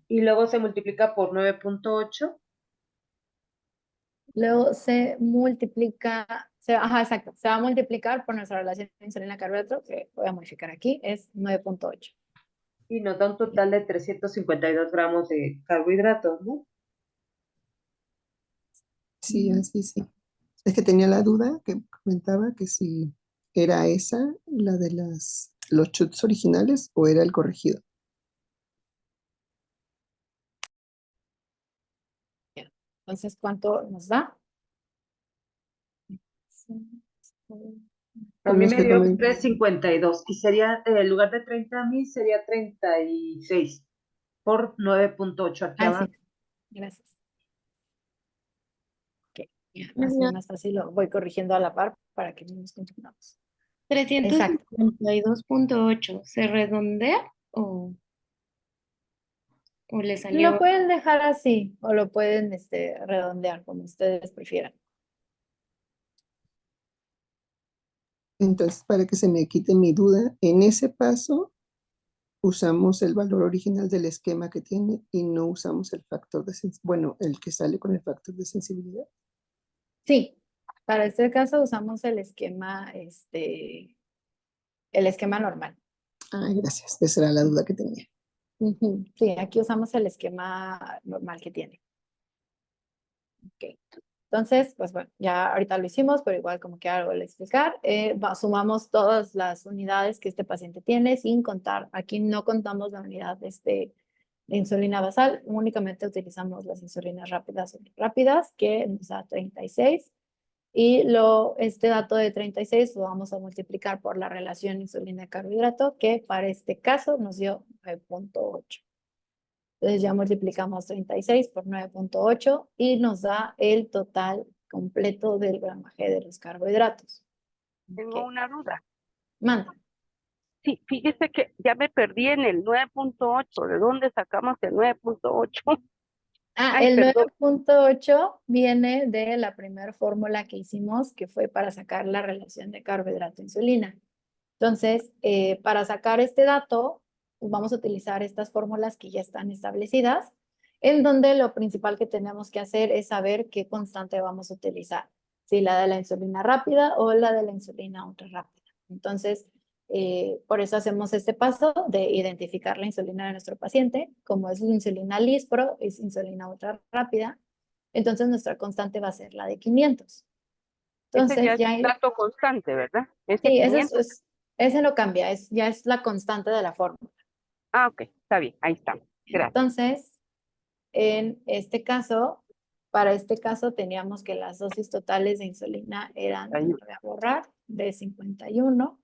y luego se multiplica por 9.8. Luego se multiplica, ajá, exacto, se va a multiplicar por nuestra relación insulina-carbohidrato, que voy a modificar aquí, es 9.8. Y nos da un total de 352 gramos de carbohidratos, ¿no? Sí, así sí. Es que tenía la duda que comentaba que si era esa la de los chuts originales o era el corregido. Entonces, ¿cuánto nos da? A Son mí los me que dio comen. 352 y sería, en lugar de 30.000, sería 36 por 9.8 aquí Ah, sí, abajo. gracias. Ok, ya, así más fácil lo voy corrigiendo a la par para que no nos confundamos. Exacto. 352.8, ¿se redondea o le Lo salió? pueden dejar así o lo pueden redondear como ustedes prefieran. Entonces, para que se me quite mi duda, en ese paso usamos el valor original del esquema que tiene y no usamos el factor de sensibilidad. Bueno, el que sale con el factor de sensibilidad. Sí, para este caso usamos el esquema normal. Ay, gracias. Esa era la duda que tenía. Ujú, sí, aquí usamos el esquema normal que tiene. Ok. Entonces, pues bueno, ya ahorita lo hicimos, pero igual como que algo le explicar, sumamos todas las unidades que este paciente tiene sin contar, aquí no contamos la unidad de insulina basal, únicamente utilizamos las insulinas rápidas que nos da 36 y este dato de 36 lo vamos a multiplicar por la relación insulina-carbohidrato que para este caso nos dio 9.8. Entonces ya multiplicamos 36 por 9.8 y nos da el total completo del gramaje de los carbohidratos. Tengo Ok, una duda. manda. Sí, fíjese que ya me perdí en el 9.8. ¿De dónde sacamos el 9.8? Ay, El perdón. 9.8 viene de la primera fórmula que hicimos, que fue para sacar la relación de carbohidrato-insulina. Entonces, para sacar este dato, pues vamos a utilizar estas fórmulas que ya están establecidas, en donde lo principal que tenemos que hacer es saber qué constante vamos a utilizar, si la de la insulina rápida o la de la insulina ultra rápida. Entonces, por eso hacemos este paso de identificar la insulina de nuestro paciente, como es la insulina Lispro, es insulina ultra rápida, entonces nuestra constante va a ser la de 500. Ese ya Entonces, es ya un dato constante, ¿verdad? Ese sí, 500. ese no cambia, ya es la constante de la fórmula. Ah, ok, está bien, ahí está. Gracias. Entonces, en este caso, para este caso teníamos que las dosis totales de insulina eran, Ahí. lo voy a borrar, de 51.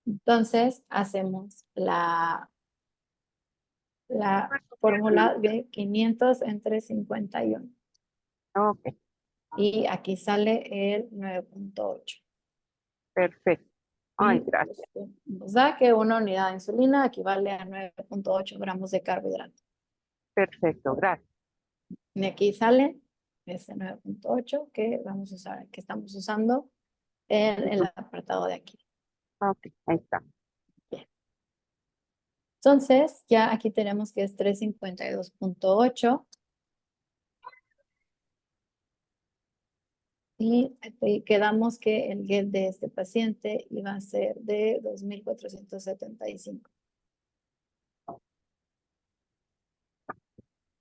Entonces, hacemos la fórmula de 500 entre 51. Ok, Y aquí sale el 9.8. perfecto. Ay, Y gracias. nos da que una unidad de insulina equivale a 9.8 gramos de carbohidrato. Perfecto, gracias. Y aquí sale este 9.8 que vamos a usar, que estamos usando en el apartado de aquí. Ok, ahí está. Bien. Entonces, ya aquí tenemos que es 352.8 Y quedamos que el GET de este paciente iba a ser de 2.475.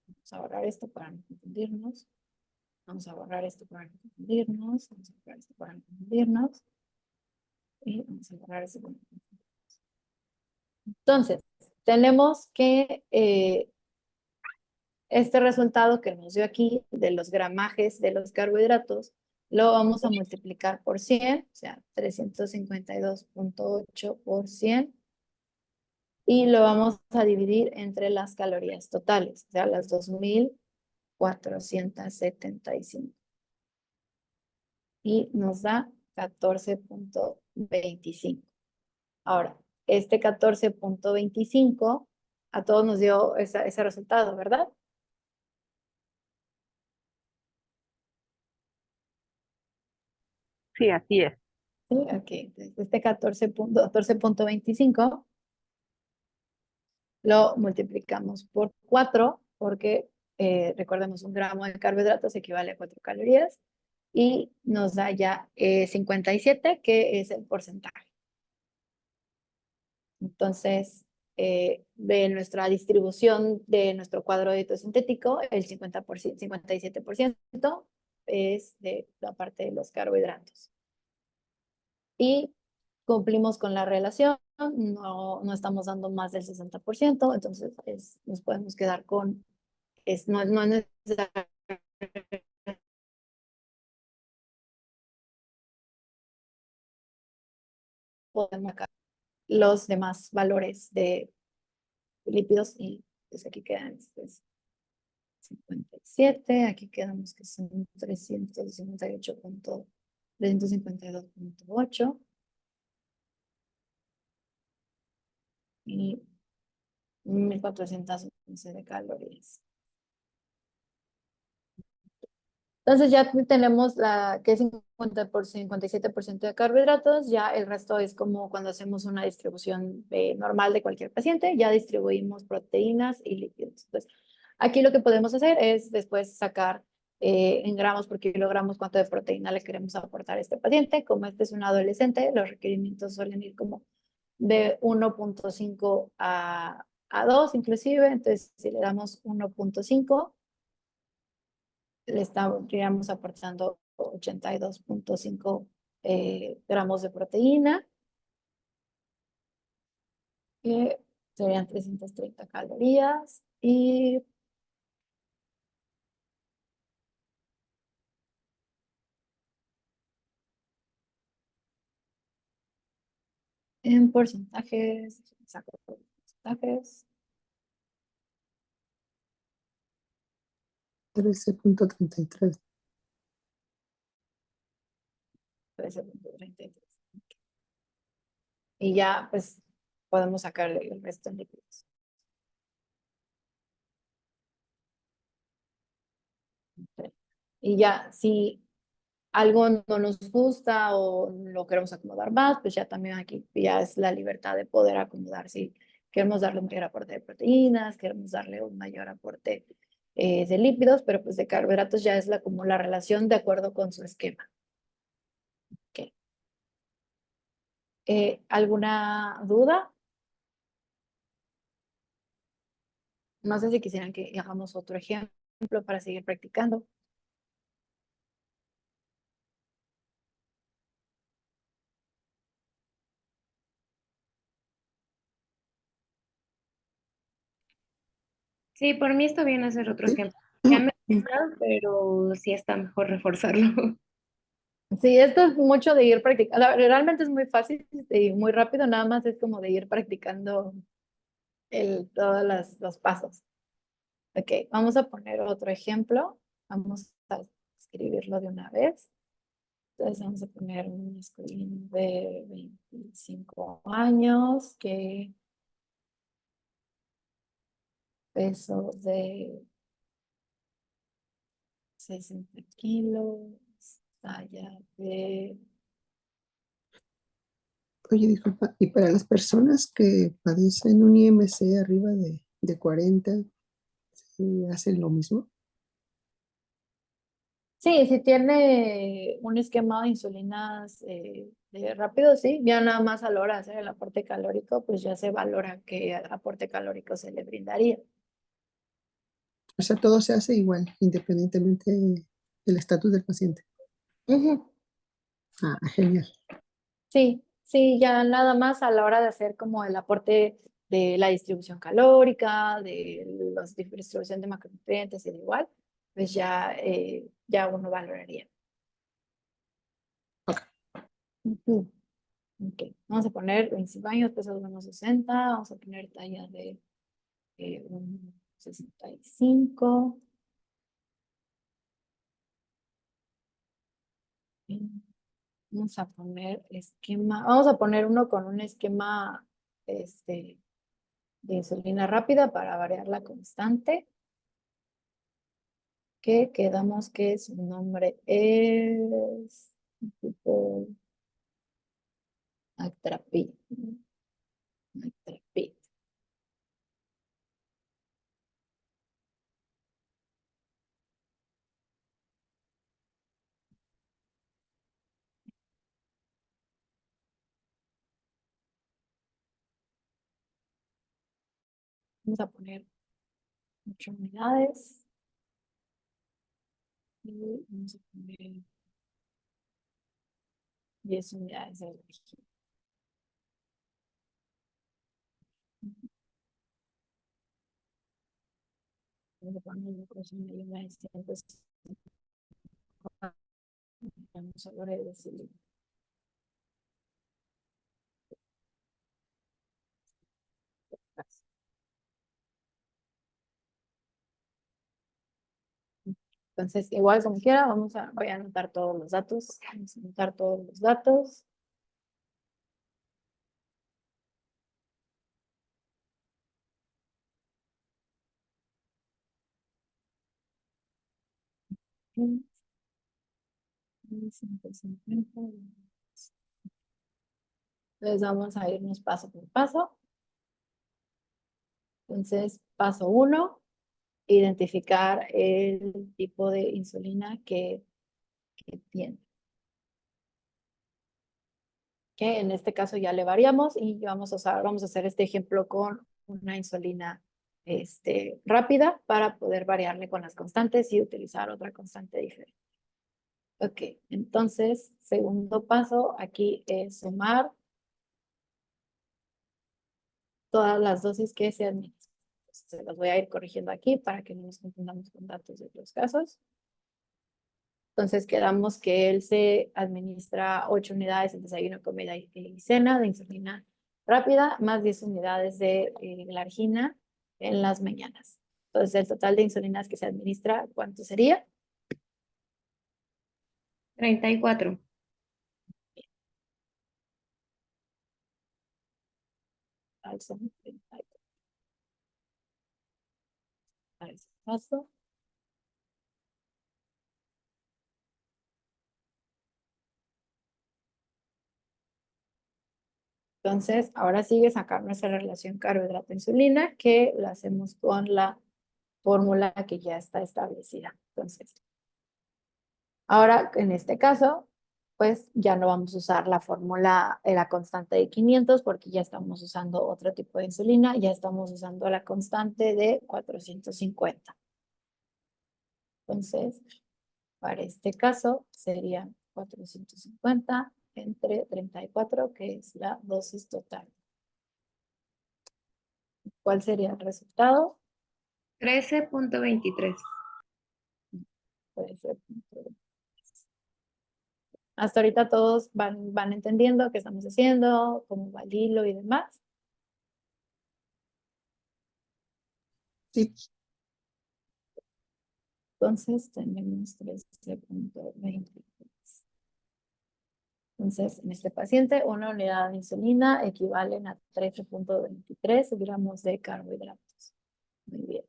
Vamos a borrar esto para no confundirnos. Vamos a borrar esto para no confundirnos. Vamos a borrar esto para no confundirnos. Y vamos a borrar esto para no confundirnos. Entonces, tenemos que este resultado que nos dio aquí de los gramajes de los carbohidratos lo vamos a multiplicar por 100, o sea, 352.8 por 100, y lo vamos a dividir entre las calorías totales, o sea, las 2.475. Y nos da 14.25. Ahora, este 14.25 a todos nos dio ese resultado, ¿verdad? Sí, así es. Sí, ok. Entonces, este 14.25 lo multiplicamos por 4 porque recordemos, un gramo de carbohidratos equivale a 4 calorías y nos da ya 57, que es el porcentaje. Entonces, de nuestra distribución de nuestro cuadro de dieta sintético, el 57% es de la parte de los carbohidratos. Y cumplimos con la relación, no estamos dando más del 60%, entonces nos podemos quedar con, no es necesario podemos marcar los demás valores de lípidos y pues aquí quedan 57, aquí quedamos que son 352.8 y 1.411 de calorías. Entonces ya tenemos que es 57% de carbohidratos, ya el resto es como cuando hacemos una distribución normal de cualquier paciente, ya distribuimos proteínas y lípidos. Entonces, aquí lo que podemos hacer es después sacar en gramos por kilogramos cuánto de proteína le queremos aportar a este paciente. Como este es un adolescente, los requerimientos suelen ir como de 1.5 a 2 inclusive, entonces si le damos 1.5, le estaríamos aportando 82.5 gramos de proteína, que serían 330 calorías, y en porcentajes, saco porcentajes, 13.33. 13.33. Y ya, pues, podemos sacar el resto en líquidos. Okay. Y ya, si algo no nos gusta o lo queremos acomodar más, pues ya también aquí ya es la libertad de poder acomodar. Si queremos darle un mayor aporte de proteínas, queremos darle un mayor aporte de lípidos, pero pues de carbohidratos ya es como la relación de acuerdo con su esquema. Okay. ¿Alguna duda? No sé si quisieran que hagamos otro ejemplo para seguir practicando. Sí, por mí está bien hacer otro ejemplo. Ya me gusta, pero sí está mejor reforzarlo. Sí, esto es mucho de ir practicando. Realmente es muy fácil y muy rápido, nada más es como de ir practicando todos los pasos. Ok, vamos a poner otro ejemplo. Vamos a escribirlo de una vez. Entonces vamos a poner un masculino de 25 años que peso de 60 kilos, talla de... Oye, disculpa, y para las personas que padecen un IMC arriba de 40, ¿sí hacen lo mismo? Sí, si tiene un esquema de insulinas rápido, sí, ya nada más a la hora de hacer el aporte calórico, pues ya se valora qué aporte calórico se le brindaría. O sea, todo se hace igual, independientemente del estatus del paciente. Ujú. Ah, genial. Sí, sí, ya nada más a la hora de hacer como el aporte de la distribución calórica, de la distribución de macronutrientes y de igual, pues ya uno valoraría. Ujú. Ok, vamos a poner 25 años, peso de 1,60, vamos a poner talla de 1,65. Vamos a poner vamos a poner uno con un esquema de insulina rápida para variar la constante, que quedamos que su nombre es tipo Actrapid. Actrapid. Vamos a poner 8 unidades. Y vamos a poner 10 unidades de origen. Vamos a poner unidades de vamos a poner de cilindro. Entonces, igual como quiera, voy a anotar todos los datos. Vamos a anotar todos los datos. Mm, 150. Entonces vamos a irnos paso por paso. Entonces, paso 1, identificar el tipo de insulina que tiene. Que en este caso ya le variamos y vamos a hacer este ejemplo con una insulina rápida para poder variarle con las constantes y utilizar otra constante diferente. Ok, entonces, segundo paso aquí es sumar todas las dosis que se administran. Se las voy a ir corrigiendo aquí para que no nos confundamos con datos de otros casos. Entonces quedamos que él se administra 8 unidades en desayuno, comida y cena de insulina rápida, más 10 unidades de glargina en las mañanas. Entonces el total de insulinas que se administra, ¿cuánto sería? 34. Son 34. A ese paso. Entonces, ahora sigue sacar nuestra relación carbohidrato-insulina, que la hacemos con la fórmula que ya está establecida. Entonces, ahora en este caso, pues ya no vamos a usar la fórmula, la constante de 500, porque ya estamos usando otro tipo de insulina, ya estamos usando la constante de 450. Entonces, para este caso sería 450 entre 34, que es la dosis total. ¿Cuál sería el resultado? 13.23. Puede ser. Hasta ahorita todos van entendiendo qué estamos haciendo, cómo va el hilo y demás. Sí. Entonces tenemos 13.23. Entonces, en este paciente, una unidad de insulina equivale a 13.23 gramos de carbohidratos. Muy bien.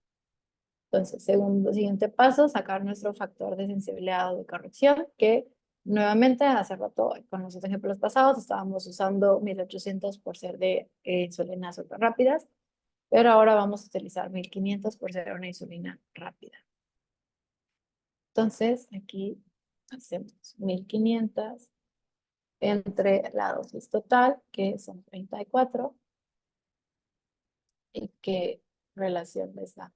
Entonces, siguiente paso, sacar nuestro factor de sensibilidad o de corrección, que nuevamente hace rato con los ejemplos pasados estábamos usando 1800 por ser de insulinas súper rápidas, pero ahora vamos a utilizar 1500 por ser una insulina rápida. Entonces, aquí hacemos 1500 entre la dosis total, que son 34, y qué relación les da.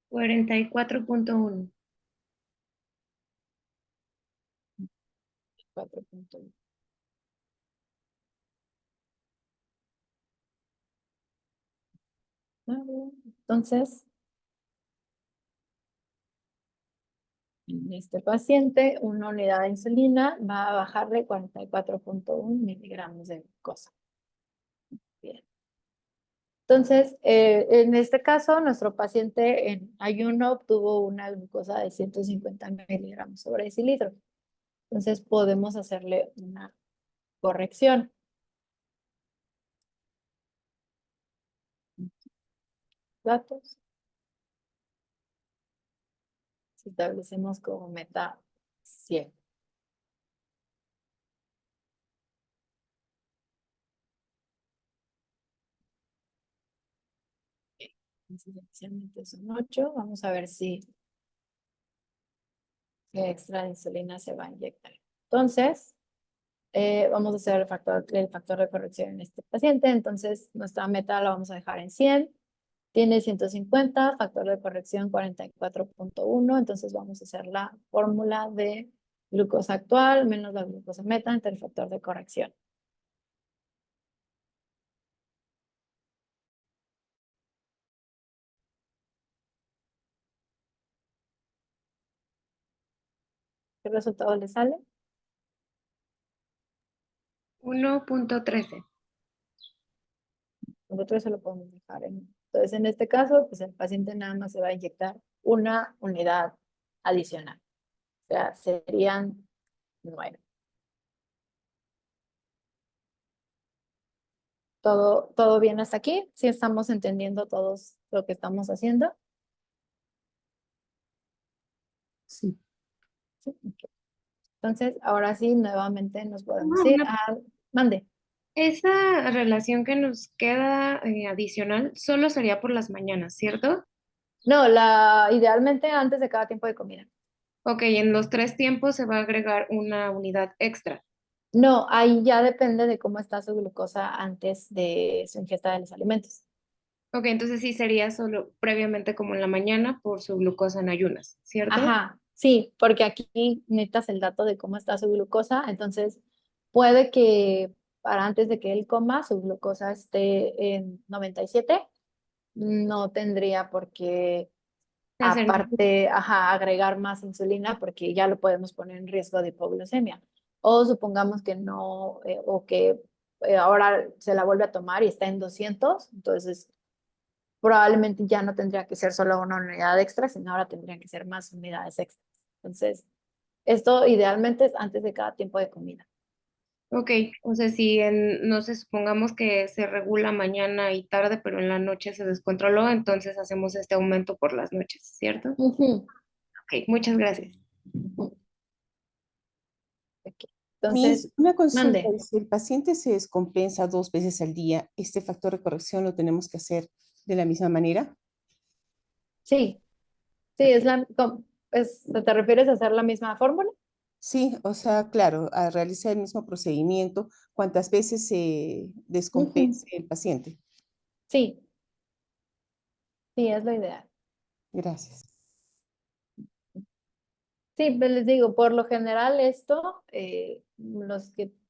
Cuarenta y 44.1. 4.1. Entonces, en este paciente, una unidad de insulina va a bajarle 44.1 miligramos de glucosa. Bien. Entonces, en este caso, nuestro paciente en ayuno obtuvo una glucosa de 150 miligramos sobre decilitro. Entonces, podemos hacerle una corrección. Datos. Si establecemos como meta 100. Entonces, inicialmente son 8. Vamos a ver si el extra de insulina se va a inyectar. Entonces, vamos a hacer el factor de corrección en este paciente. Entonces, nuestra meta la vamos a dejar en 100. Tiene 150, factor de corrección 44.1. Entonces, vamos a hacer la fórmula de glucosa actual menos la glucosa meta entre el factor de corrección. ¿Qué resultado le sale? 1.13. Nosotros se lo podemos dejar en. Entonces, en este caso, pues el paciente nada más se va a inyectar una unidad adicional. O sea, serían 9. ¿Todo bien hasta aquí? ¿Sí estamos entendiendo todos lo que estamos haciendo? Sí. Sí, ok. Entonces, ahora sí, nuevamente nos podemos Ah, ir a. Mande. Esa relación que nos queda adicional solo sería por las mañanas, ¿cierto? No, idealmente antes de cada tiempo de comida. Ok, en los 3 tiempos se va a agregar una unidad extra. No, ahí ya depende de cómo está su glucosa antes de su ingesta de los alimentos. Ok, entonces sí sería solo previamente como en la mañana por su glucosa en ayunas, ¿cierto? Ajá, sí, porque aquí necesitas el dato de cómo está su glucosa, entonces puede que para antes de que él coma su glucosa esté en 97, no tendría por qué Hacer- aparte, ajá, agregar más insulina porque ya lo podemos poner en riesgo de hipoglucemia. O supongamos que no, o que ahora se la vuelve a tomar y está en 200, entonces probablemente ya no tendría que ser solo una unidad extra, sino ahora tendrían que ser más unidades extras. Entonces, esto idealmente es antes de cada tiempo de comida. Ok, o sea, si no sé, supongamos que se regula mañana y tarde, pero en la noche se descontroló, entonces hacemos este aumento por las noches, ¿cierto? Ujú, Ok, muchas gracias. ujú. Ok. Miss, Entonces, una consulta, mande. si el paciente se descompensa 2 veces al día, ¿este factor de corrección lo tenemos que hacer de la misma manera? Sí, sí, ¿te refieres a hacer la misma fórmula? Sí, o sea, claro, a realizar el mismo procedimiento cuantas veces se Ujú. descompense el paciente. Sí, sí, es lo ideal. Gracias. Sí, pues les digo, por lo general esto,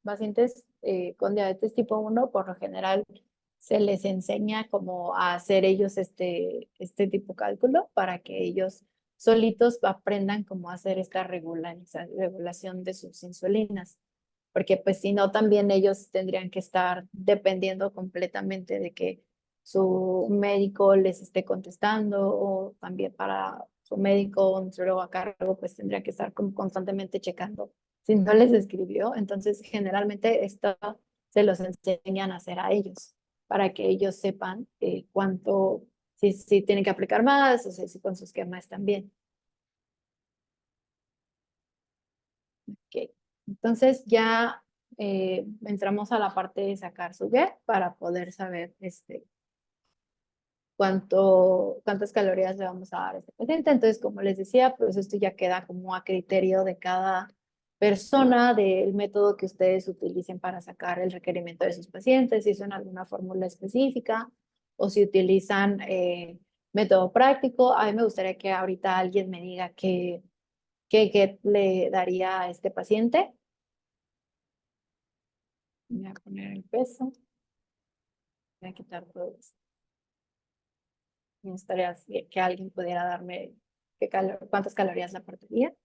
pacientes con diabetes tipo 1, por lo general se les enseña como a hacer ellos este tipo de cálculo para que ellos solitos aprendan cómo hacer esta regulación de sus insulinas. Porque pues si no, también ellos tendrían que estar dependiendo completamente de que su médico les esté contestando o también para su médico o nutriólogo a cargo, pues tendría que estar como constantemente checando si no les escribió. Entonces, generalmente esto se los enseñan a hacer a ellos para que ellos sepan cuánto, si tienen que aplicar más o si con sus esquemas también. Ok. Entonces ya entramos a la parte de sacar su get para poder saber cuántas calorías le vamos a dar a este paciente. Entonces, como les decía, pues esto ya queda como a criterio de cada persona, del método que ustedes utilicen para sacar el requerimiento de sus pacientes, si usan alguna fórmula específica o si utilizan método práctico. A mí me gustaría que ahorita alguien me diga qué get le daría a este paciente. Voy a poner el peso. Voy a quitar todo esto. Me gustaría que alguien pudiera darme cuántas calorías le aportaría.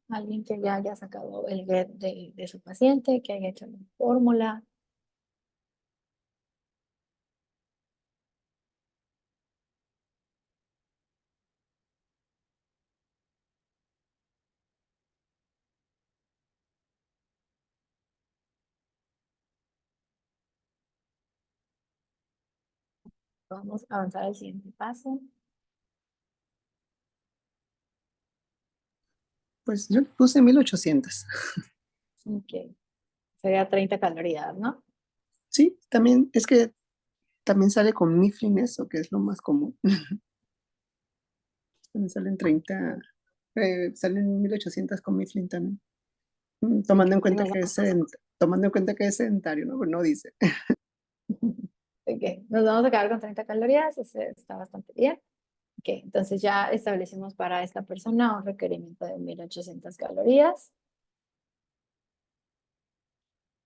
Alguien que ya haya sacado el get de su paciente, que haya hecho la fórmula. Vamos a avanzar al siguiente paso. Pues yo puse 1800. Ok. Sería 30 calorías, ¿no? Sí, también, es que también sale con Mifflin eso, que es lo más común. También salen 30, salen 1800 con Mifflin también. Tomando en cuenta que es sedentario, ¿no? Pero no dice. Ok, nos vamos a quedar con 30 calorías, está bastante bien. Ok, entonces ya establecimos para esta persona un requerimiento de 1800 calorías.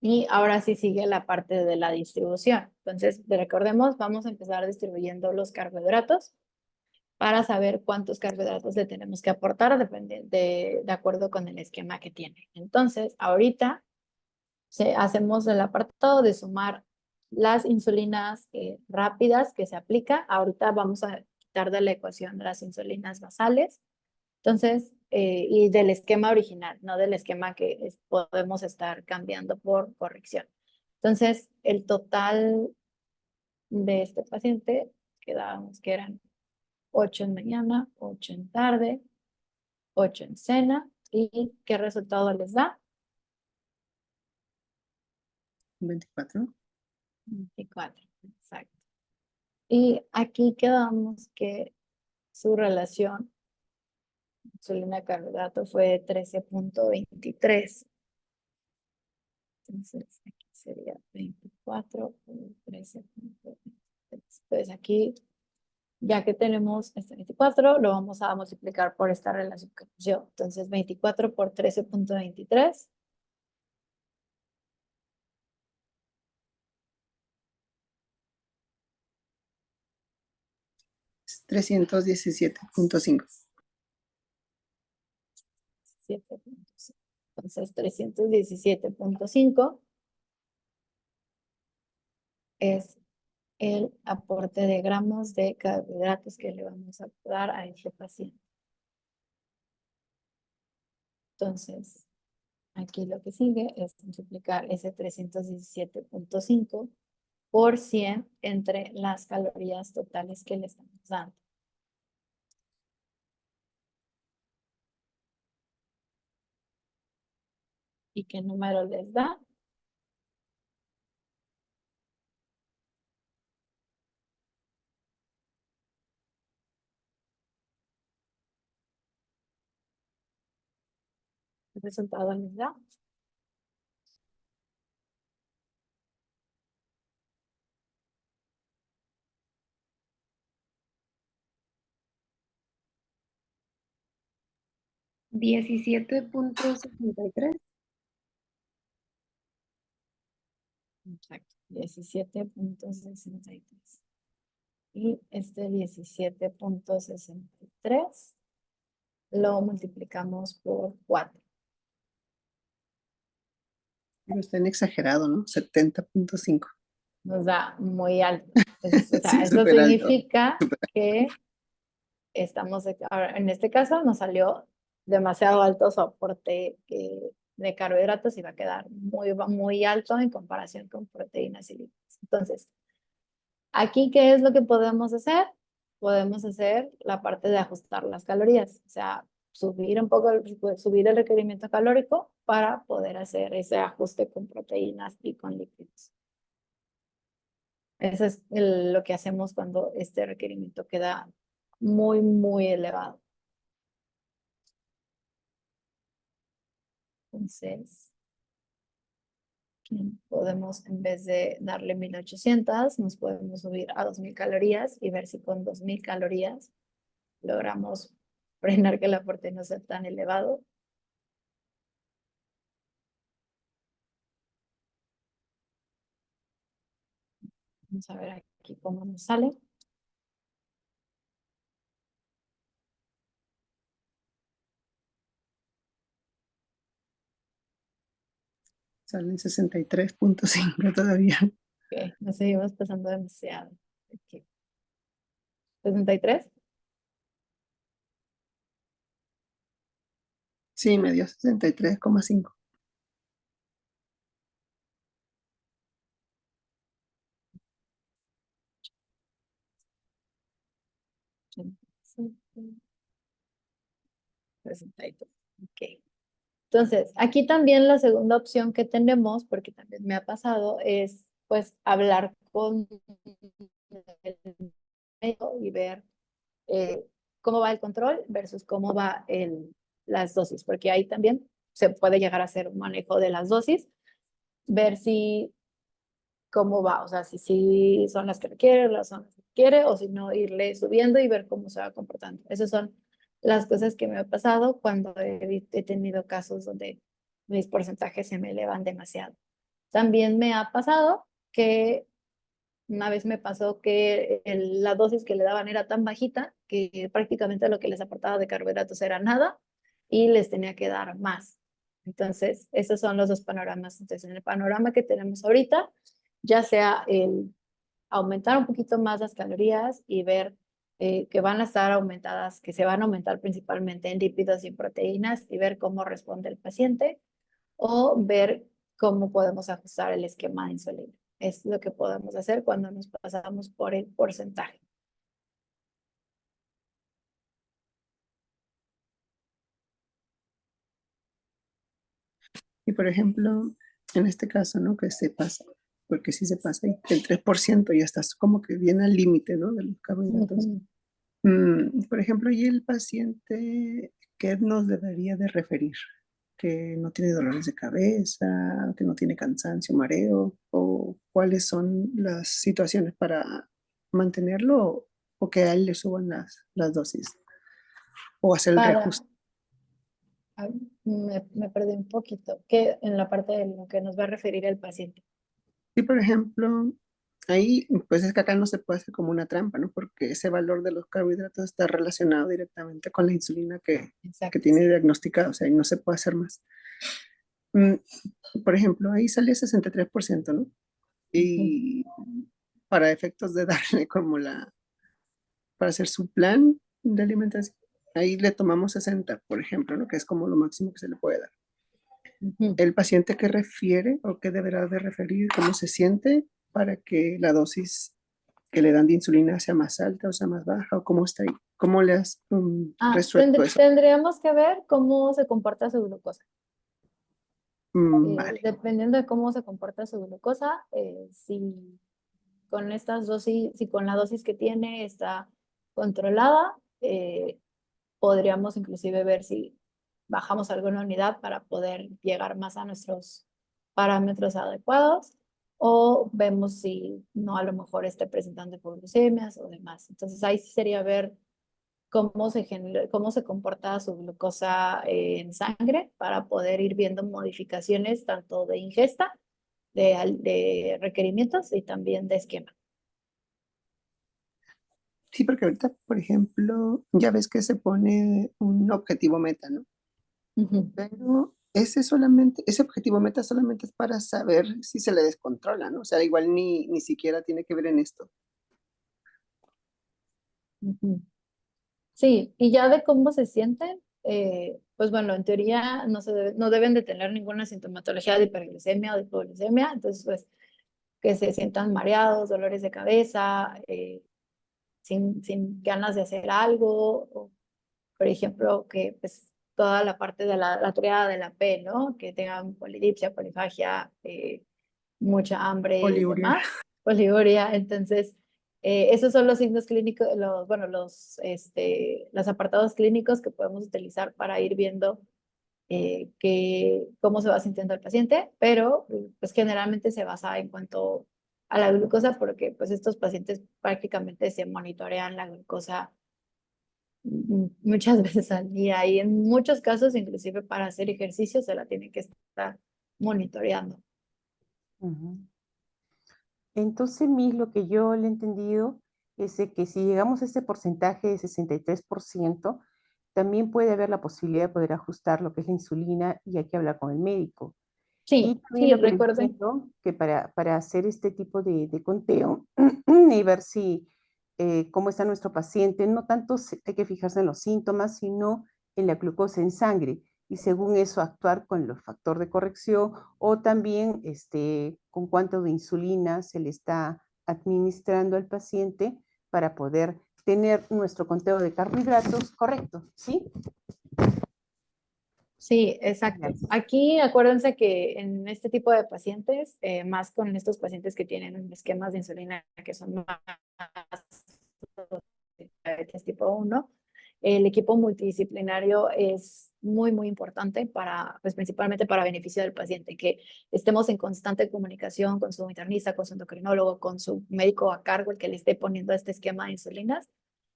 Y ahora sí sigue la parte de la distribución. Entonces, recordemos, vamos a empezar distribuyendo los carbohidratos para saber cuántos carbohidratos le tenemos que aportar de acuerdo con el esquema que tiene. Entonces, ahorita hacemos el apartado de sumar las insulinas rápidas que se aplica. Ahorita vamos a quitar de la ecuación las insulinas basales. Entonces, y del esquema original, no del esquema que podemos estar cambiando por corrección. Entonces, el total de este paciente, quedábamos que eran 8 en mañana, 8 en tarde, 8 en cena. ¿Y qué resultado les da? 24. 24, exacto. Y aquí quedamos que su relación insulina-carbohidrato fue 13.23. Entonces, aquí sería 24 por 13.23. Entonces, aquí, ya que tenemos este 24, lo vamos a multiplicar por esta relación que nos dio. Entonces, 24 por 13.23. 317.5. 7.5. Entonces, 317.5 es el aporte de gramos de carbohidratos que le vamos a dar a este paciente. Entonces, aquí lo que sigue es multiplicar ese 317.5 por 100 entre las calorías totales que le estamos dando. ¿Y qué número les da? ¿Qué resultado les da? $17.63. Exacto, 17.63. Y este 17.63 lo multiplicamos por 4. Pero está en exagerado, ¿no? 70.5. Nos da muy alto. O sea, Sí, eso súper alto. significa que ahora, en este caso nos salió demasiado alto su aporte de carbohidratos y va a quedar muy alto en comparación con proteínas y lípidos. Entonces, aquí, ¿qué es lo que podemos hacer? Podemos hacer la parte de ajustar las calorías, o sea, subir un poco, subir el requerimiento calórico para poder hacer ese ajuste con proteínas y con lípidos. Eso es lo que hacemos cuando este requerimiento queda muy elevado. Entonces, podemos, en vez de darle 1800, nos podemos subir a 2000 calorías y ver si con 2000 calorías logramos frenar que el aporte no sea tan elevado. Vamos a ver aquí cómo nos sale. Salen 63.5 todavía. Ok, nos seguimos pasando demasiado. Aquí. 63. Sí, me dio 63.5. Ok. Entonces, aquí también la segunda opción que tenemos, porque también me ha pasado, es pues hablar con el médico y ver cómo va el control versus cómo va las dosis, porque ahí también se puede llegar a hacer un manejo de las dosis, ver si cómo va, o sea, si son las que requiere, las son las que quiere, o si no, irle subiendo y ver cómo se va comportando. Esas son las cosas que me ha pasado cuando he tenido casos donde mis porcentajes se me elevan demasiado. También me ha pasado que una vez me pasó que la dosis que le daban era tan bajita que prácticamente lo que les aportaba de carbohidratos era nada y les tenía que dar más. Entonces, esos son los dos panoramas. Entonces, en el panorama que tenemos ahorita, ya sea el aumentar un poquito más las calorías y ver que van a estar aumentadas, que se van a aumentar principalmente en lípidos y en proteínas y ver cómo responde el paciente o ver cómo podemos ajustar el esquema de insulina. Es lo que podemos hacer cuando nos pasamos por el porcentaje. Y por ejemplo, en este caso, ¿no? Que se pasa, porque si se pasa el 3% ya estás como que viene al límite, ¿no? De los carbohidratos. Por ejemplo, ¿y el paciente qué nos debería de referir? ¿Que no tiene dolores de cabeza, que no tiene cansancio, mareo? ¿O cuáles son las situaciones para mantenerlo o que a él le suban las dosis? ¿O hacer el reajuste? Me perdí un poquito, que en la parte de lo que nos va a referir el paciente. Sí, por ejemplo, ahí, pues es que acá no se puede hacer como una trampa, ¿no? Porque ese valor de los carbohidratos está relacionado directamente con la insulina que tiene diagnosticada, o sea, y no se puede hacer más. Por ejemplo, ahí sale 63%, ¿no? Y para efectos de darle como para hacer su plan de alimentación, ahí le tomamos 60, por ejemplo, ¿no? Que es como lo máximo que se le puede dar. El paciente que refiere o que deberá de referir cómo se siente para que la dosis que le dan de insulina sea más alta o sea más baja o cómo está ahí, cómo le has resuelto eso. Tendríamos que ver cómo se comporta su glucosa. Vale. Dependiendo de cómo se comporta su glucosa, si con estas dosis, si con la dosis que tiene está controlada, podríamos inclusive ver si bajamos alguna unidad para poder llegar más a nuestros parámetros adecuados o vemos si no a lo mejor esté presentando hipoglucemias o demás. Entonces ahí sí sería ver cómo se comporta su glucosa en sangre para poder ir viendo modificaciones tanto de ingesta, de requerimientos y también de esquema. Sí, porque ahorita, por ejemplo, ya ves que se pone un objetivo meta, ¿no? Pero ese objetivo meta solamente es para saber si se le descontrola, ¿no? O sea, igual ni siquiera tiene que ver en esto. Ujú. Sí, y ya de cómo se sienten, pues bueno, en teoría no deben de tener ninguna sintomatología de hiperglucemia o de hipoglucemia, entonces pues que se sientan mareados, dolores de cabeza, sin ganas de hacer algo, o, por ejemplo, que pues toda la parte de la triada de la P, ¿no? Que tengan polidipsia, polifagia, mucha hambre y Poliuria. demás, poliuria. Entonces, esos son los signos clínicos, bueno, los apartados clínicos que podemos utilizar para ir viendo cómo se va sintiendo el paciente, pero pues generalmente se basa en cuanto a la glucosa, porque pues estos pacientes prácticamente se monitorean la glucosa muchas veces al día y en muchos casos, inclusive para hacer ejercicio, se la tienen que estar monitoreando. Ujú. Entonces, lo que yo le he entendido es de que si llegamos a este porcentaje de 63%, también puede haber la posibilidad de poder ajustar lo que es la insulina y hay que hablar con el médico. Y Sí, también sí, lo que le recuerden. entiendo, que para hacer este tipo de conteo y ver si cómo está nuestro paciente, no tanto hay que fijarse en los síntomas, sino en la glucosa en sangre y según eso actuar con los factores de corrección o también con cuánto de insulina se le está administrando al paciente para poder tener nuestro conteo de carbohidratos correcto, ¿sí? Sí, exacto. Gracias. Aquí acuérdense que en este tipo de pacientes, más con estos pacientes que tienen esquemas de insulina que son más diabetes tipo 1, el equipo multidisciplinario es muy, muy importante para, pues principalmente para beneficio del paciente, que estemos en constante comunicación con su internista, con su endocrinólogo, con su médico a cargo, el que le esté poniendo este esquema de insulinas,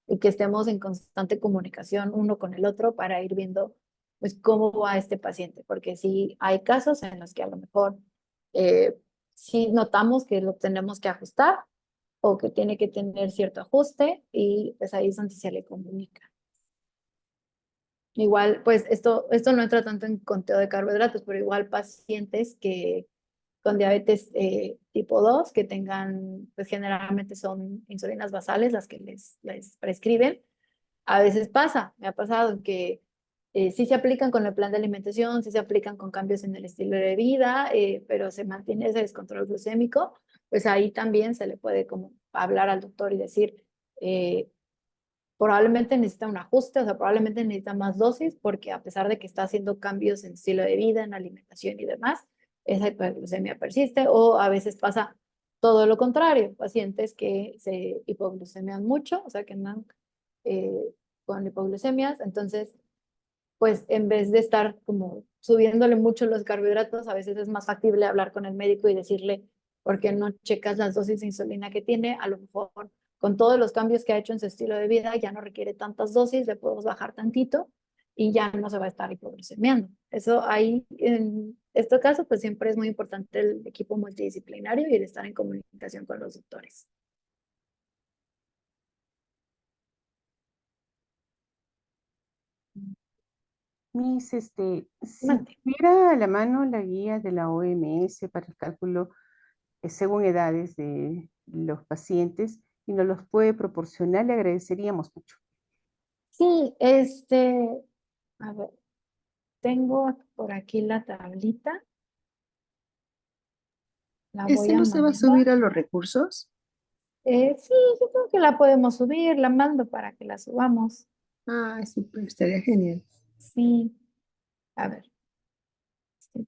y que estemos en constante comunicación uno con el otro para ir viendo pues cómo va este paciente, porque sí hay casos en los que a lo mejor sí notamos que lo tenemos que ajustar o que tiene que tener cierto ajuste y pues ahí es donde se le comunica. Igual, pues esto no entra tanto en conteo de carbohidratos, pero igual pacientes que con diabetes tipo 2 que tengan, pues generalmente son insulinas basales las que les prescriben. A veces pasa, me ha pasado que sí se aplican con el plan de alimentación, sí se aplican con cambios en el estilo de vida, pero se mantiene ese descontrol glucémico, pues ahí también se le puede como hablar al doctor y decir, probablemente necesita un ajuste, o sea, probablemente necesita más dosis, porque a pesar de que está haciendo cambios en estilo de vida, en alimentación y demás, esa hiperglucemia persiste, o a veces pasa todo lo contrario, pacientes que se hipoglucemian mucho, o sea, que andan eh, con hipoglucemias, entonces, pues en vez de estar como subiéndole mucho los carbohidratos, a veces es más factible hablar con el médico y decirle, ¿por qué no checas las dosis de insulina que tiene? A lo mejor con todos los cambios que ha hecho en su estilo de vida, ya no requiere tantas dosis, le podemos bajar tantito y ya no se va a estar hipoglucemiando. Eso ahí, en este caso, pues siempre es muy importante el equipo multidisciplinario y el estar en comunicación con los doctores. Si Mande. tuviera a la mano la guía de la OMS para el cálculo según edades de los pacientes y nos los puede proporcionar, le agradeceríamos mucho. Sí, a ver, tengo por aquí la tablita. La voy ¿Ese a no se va a mandar. subir a los recursos? Sí, yo creo que la podemos subir, la mando para que la subamos. Ah, súper, estaría genial. Sí, a ver,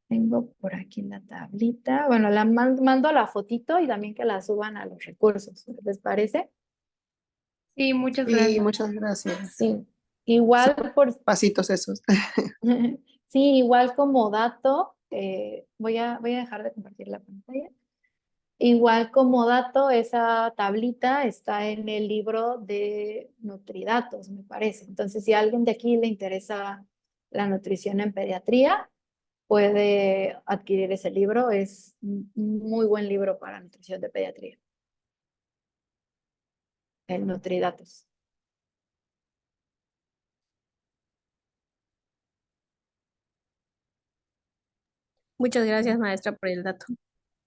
tengo por aquí la tablita. Bueno, la mando la fotito y también que la suban a los recursos, ¿les parece? Sí, muchas Sí, gracias. muchas gracias. Sí, igual por, Pasitos esos. sí, igual como dato, voy a dejar de compartir la pantalla. Igual como dato, esa tablita está en el libro de Nutridatos, me parece. Entonces, si a alguien de aquí le interesa la nutrición en pediatría, puede adquirir ese libro. Es un muy buen libro para nutrición de pediatría, el Nutridatos. Muchas gracias, maestra, por el dato.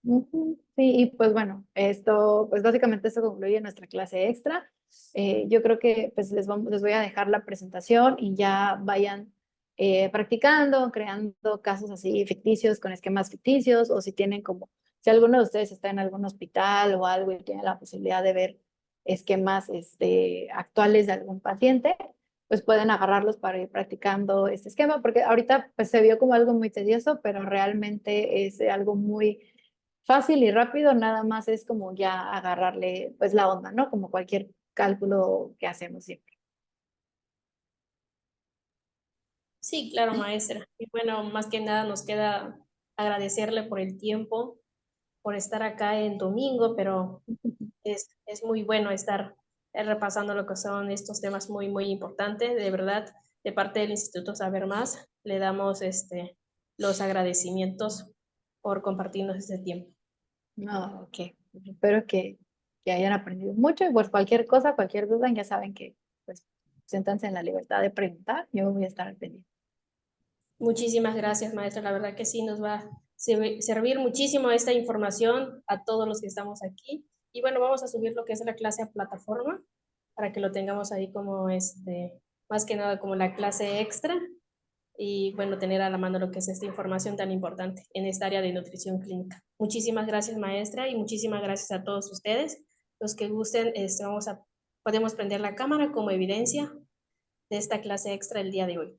Ujú. Sí, y pues bueno, esto, pues básicamente esto concluye nuestra clase extra. Yo creo que pues les voy a dejar la presentación y ya vayan practicando, creando casos así ficticios con esquemas ficticios, o si tienen como, si alguno de ustedes está en algún hospital o algo y tiene la posibilidad de ver esquemas actuales de algún paciente, pues pueden agarrarlos para ir practicando este esquema, porque ahorita pues se vio como algo muy tedioso, pero realmente es algo muy fácil y rápido, nada más es como ya agarrarle pues la onda, ¿no? Como cualquier cálculo que hacemos siempre. Sí, claro, maestra. Y bueno, más que nada nos queda agradecerle por el tiempo, por estar acá en domingo, pero es muy bueno estar repasando lo que son estos temas muy, muy importantes. De verdad, de parte del Instituto Saber Más, le damos los agradecimientos por compartirnos este tiempo. No, ok. Espero que hayan aprendido mucho y pues cualquier cosa, cualquier duda, ya saben que pues siéntanse en la libertad de preguntar. Yo voy a estar al pendiente. Muchísimas gracias, maestra. La verdad que sí nos va a servir muchísimo esta información a todos los que estamos aquí. Y bueno, vamos a subir lo que es la clase a plataforma para que lo tengamos ahí como más que nada como la clase extra y bueno, tener a la mano lo que es esta información tan importante en esta área de nutrición clínica. Muchísimas gracias, maestra, y muchísimas gracias a todos ustedes. Los que gusten, podemos prender la cámara como evidencia de esta clase extra el día de hoy.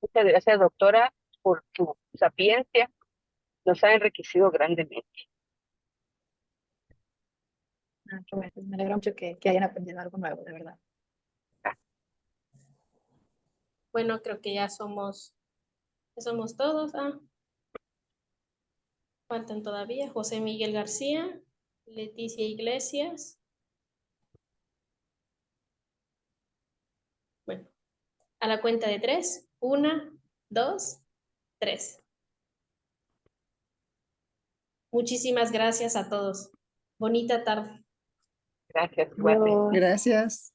Muchas gracias, doctora, por tu sapiencia. Nos ha enriquecido grandemente. Qué bueno, pues me alegra mucho que hayan aprendido algo nuevo, de verdad. Bueno, creo que ya somos todos. Faltan todavía José Miguel García, Leticia Iglesias. Bueno, a la cuenta de 3. 1, 2, 3. Muchísimas gracias a todos. Bonita tarde. Gracias, igualmente. Adiós. Gracias.